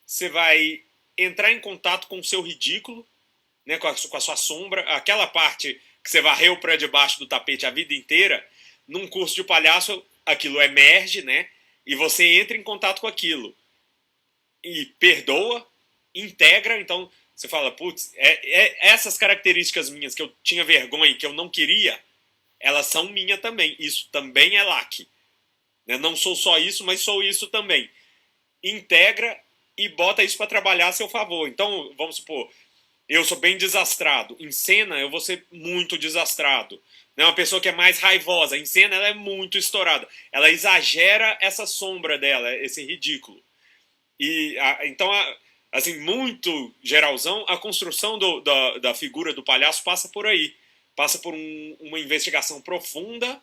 você vai entrar em contato com o seu ridículo, né, com a sua sombra, aquela parte que você varreu para debaixo do tapete a vida inteira. Num curso de palhaço, aquilo emerge, né, e você entra em contato com aquilo. E perdoa, integra, então você fala, putz, essas características minhas que eu tinha vergonha e que eu não queria, elas são minhas também. Isso também é laque. Né? Não sou só isso, mas sou isso também. Integra e bota isso para trabalhar a seu favor. Então, vamos supor, eu sou bem desastrado. Em cena, eu vou ser muito desastrado. Né? Uma pessoa que é mais raivosa, em cena, ela é muito estourada. Ela exagera essa sombra dela, esse ridículo. E, então, assim, muito geralzão, a construção da figura do palhaço passa por aí. Passa por uma investigação profunda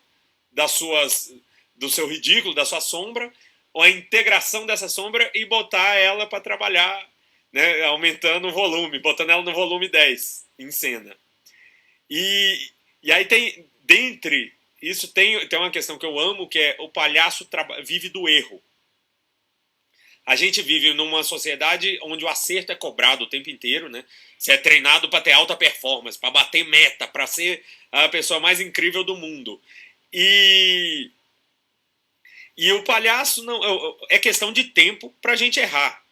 do seu ridículo, da sua sombra, ou a integração dessa sombra e botar ela para trabalhar, né, aumentando o volume, botando ela no volume 10 em cena. E aí dentre isso tem uma questão que eu amo, que é o palhaço vive do erro. A gente vive numa sociedade onde o acerto é cobrado o tempo inteiro, né? Você é treinado para ter alta performance, para bater meta, para ser a pessoa mais incrível do mundo. E o palhaço não é questão de tempo para a gente errar.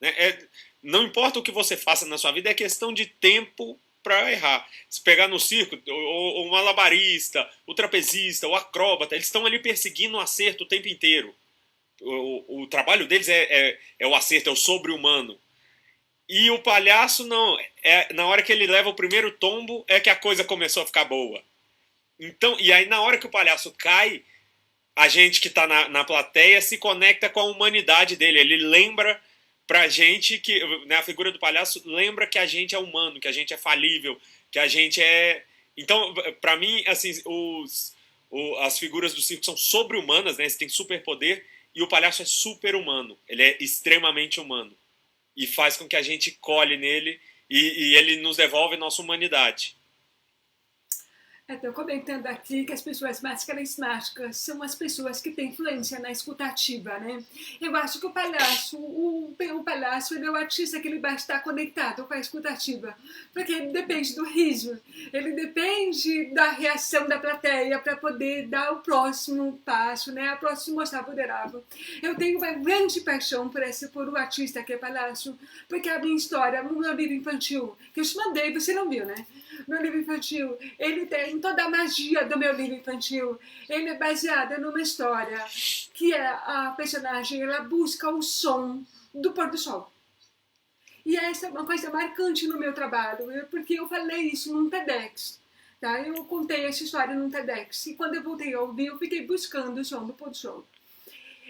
Né? Não importa o que você faça na sua vida, é questão de tempo para errar. Se pegar no circo, o malabarista, o trapezista, o acróbata, eles estão ali perseguindo o acerto o tempo inteiro. O trabalho deles é o acerto, é o sobre-humano. E o palhaço não. Na hora que ele leva o primeiro tombo é que a coisa começou a ficar boa. Então, e aí na hora que o palhaço cai, a gente que está na plateia se conecta com a humanidade dele. Ele lembra pra gente que, né, a figura do palhaço lembra que a gente é humano, que a gente é falível, que a gente é... Então, pra mim, assim, as figuras do circo são sobre-humanas, né? Eles têm superpoder, e o palhaço é super-humano. Ele é extremamente humano. E faz com que a gente colhe nele e ele nos devolve nossa humanidade. Estou comentando aqui que as pessoas mais carismáticas são as pessoas que têm influência na escutativa, né? Eu acho que o palhaço ele é o artista que ele vai estar conectado com a escutativa, porque ele depende do riso, ele depende da reação da plateia para poder dar o próximo passo, né? A próxima mostrar vulnerável. Eu tenho uma grande paixão por um artista que é palhaço, porque a minha história, no meu livro infantil, que eu te mandei, você não viu, né? Meu livro infantil, ele tem toda a magia do meu livro infantil. Ele é baseado numa história que a personagem ela busca o som do pôr do sol. E essa é uma coisa marcante no meu trabalho, porque eu falei isso num TEDx. Tá? Eu contei essa história num TEDx e quando eu voltei a ouvir, eu fiquei buscando o som do pôr do sol.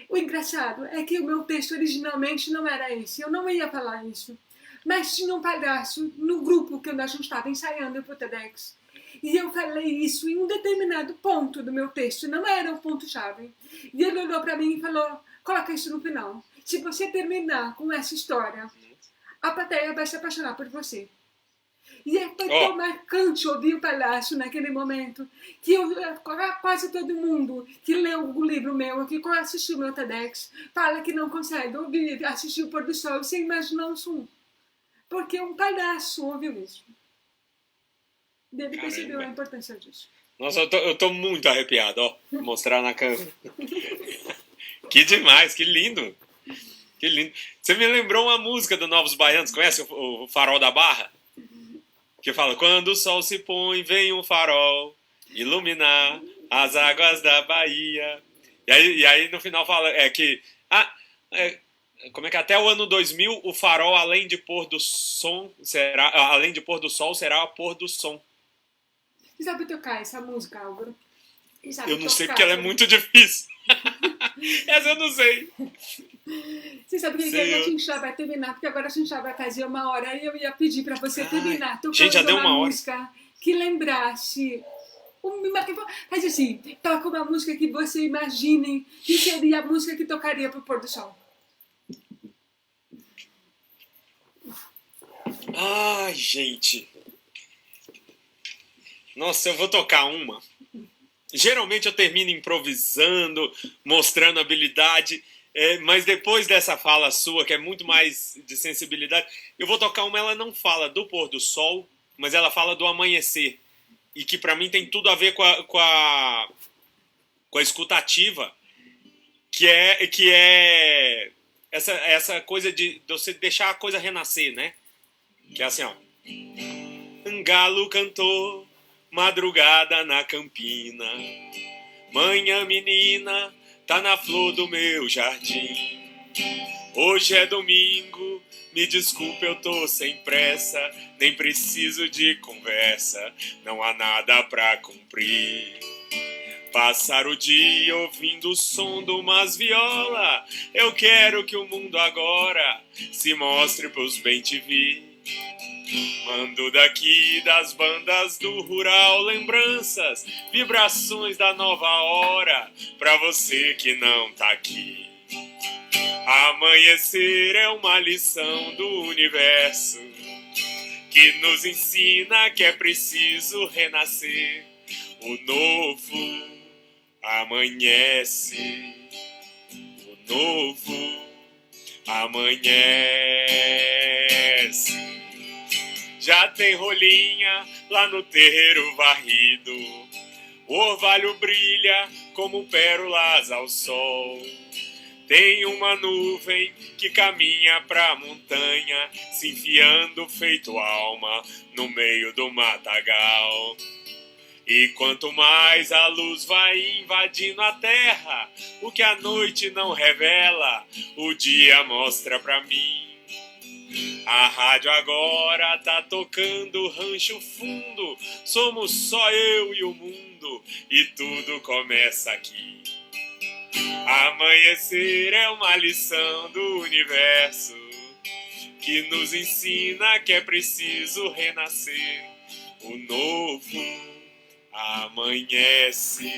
O engraçado é que o meu texto originalmente não era esse, eu não ia falar isso. Mas tinha um palhaço no grupo que nós estava ensaiando para o TEDx. E eu falei isso em um determinado ponto do meu texto, não era o ponto-chave. E ele olhou para mim e falou, coloca isso no final. Se você terminar com essa história, a plateia vai se apaixonar por você. E foi tão marcante ouvir o palhaço naquele momento, que quase todo mundo que leu o livro meu, que assistiu o meu TEDx, fala que não consegue ouvir, assistir o pôr do sol sem imaginar o som. Porque um palhaço ouviu isso. Ele percebeu a importância disso. Nossa, eu tô muito arrepiado, ó. Vou mostrar na câmera. Que demais, que lindo. Que lindo. Você me lembrou uma música do Novos Baianos, conhece o Farol da Barra? Que fala, quando o sol se põe, vem um farol iluminar as águas da Bahia. E aí no final fala como é que até o ano 2000 o farol, além de pôr do sol, será o pôr do som. Você sabe tocar essa música, Álvaro? Eu não sei porque ela é muito difícil. Essa eu não sei. Você sabe que a Xinxá vai terminar, porque agora a Xinxá vai fazer 1 hora e eu ia pedir pra você terminar tocando gente, já deu uma música que lembrasse. Faz assim, toca uma música que você imagine que seria a música que tocaria pro pôr do sol. Ai, gente. Nossa, eu vou tocar uma. Geralmente eu termino improvisando, mostrando habilidade, mas depois dessa fala sua, que é muito mais de sensibilidade, eu vou tocar uma, ela não fala do pôr do sol, mas ela fala do amanhecer. E que pra mim tem tudo a ver com a escutativa, que é essa coisa de você deixar a coisa renascer, né? Que é assim, ó. Um galo cantou, madrugada na campina, manhã menina, tá na flor do meu jardim. Hoje é domingo, me desculpe, eu tô sem pressa, nem preciso de conversa, não há nada pra cumprir. Passar o dia ouvindo o som de umas viola, eu quero que o mundo agora se mostre pros bem-te-vi. Mando daqui das bandas do rural lembranças, vibrações da nova hora, pra você que não tá aqui. Amanhecer é uma lição do universo que nos ensina que é preciso renascer. O novo amanhece, o novo amanhece. Já tem rolinha lá no terreiro varrido, o orvalho brilha como pérolas ao sol. Tem uma nuvem que caminha pra montanha, se enfiando feito alma no meio do matagal. E quanto mais a luz vai invadindo a terra, o que a noite não revela, o dia mostra pra mim. A rádio agora tá tocando Rancho Fundo, somos só eu e o mundo, e tudo começa aqui. Amanhecer é uma lição do universo que nos ensina que é preciso renascer. O novo amanhece,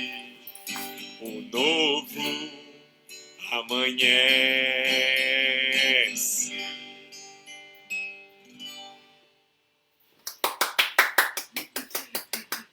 o novo amanhece.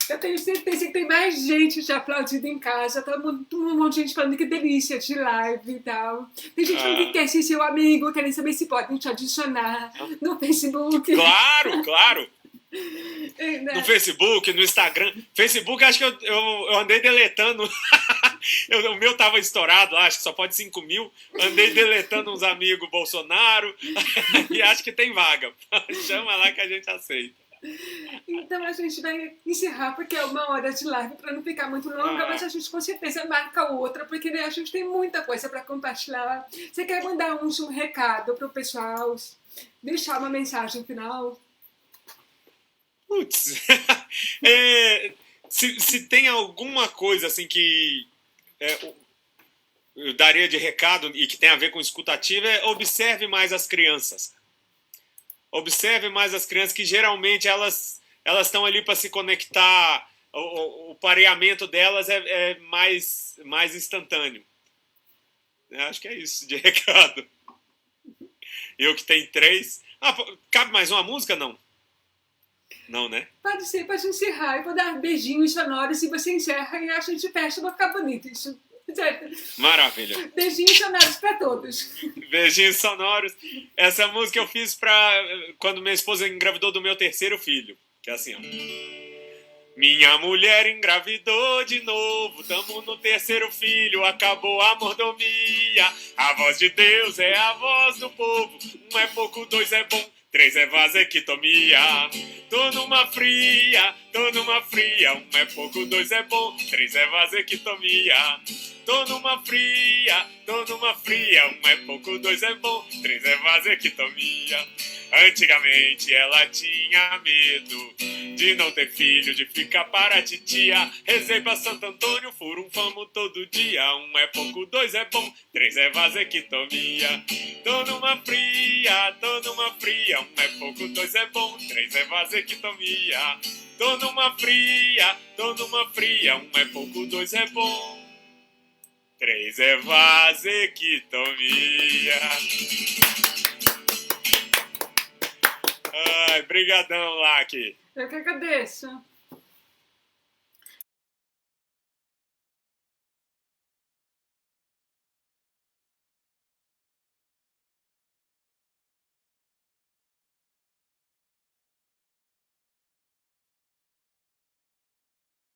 Eu tenho certeza que tem mais gente já aplaudindo em casa. Tá um monte de gente falando que delícia de live e tal. Tem gente falando que quer ser seu amigo, querem saber se podem te adicionar no Facebook. Claro, claro. Né? No Facebook, no Instagram. Facebook, acho que eu andei deletando. O meu tava estourado, acho que só pode 5.000. Andei deletando uns amigos Bolsonaro. E acho que tem vaga. Chama lá que a gente aceita. Então a gente vai encerrar porque é 1 hora de live para não ficar muito longa, mas a gente com certeza marca outra, porque a gente tem muita coisa para compartilhar. Você quer mandar um recado pro pessoal? Deixar uma mensagem final? Putz. Se tem alguma coisa assim que eu daria de recado e que tem a ver com escutativa, observe mais as crianças. Observe mais as crianças, que geralmente elas estão ali para se conectar, o pareamento delas é mais instantâneo. Acho que é isso de recado. Eu que tenho 3. Cabe mais uma música, não? Não, né? Pode ser, pode encerrar. Eu vou dar beijinhos sonoros e você encerra e a gente fecha, vai ficar bonito isso. Certo? Maravilha. Beijinhos sonoros para todos. Beijinhos sonoros. Essa música eu fiz quando minha esposa engravidou do meu 3º filho. Que é assim, ó. Minha mulher engravidou de novo, tamo no 3º filho, acabou a mordomia. vasectomia. A voz de Deus é a voz do povo. 1 é pouco, 2 é bom, 3 é vasectomia. Tô numa fria, 1 é pouco, 2 é bom, 3 é vasectomia. Tô numa fria, 1 é pouco, 2 é bom, 3 é vasectomia. Antigamente ela tinha medo de não ter filho, de ficar para a titia. Rezei pra Santo Antônio, furunfamo todo dia. 1 é pouco, 2 é bom, 3 é vasectomia. Tô numa fria, 1 é pouco, 2 é bom, 3 é vasectomia. Tô numa fria, 1 é pouco, 2 é bom, 3 é vasectomia. Ai, brigadão, Laque. Eu que agradeço.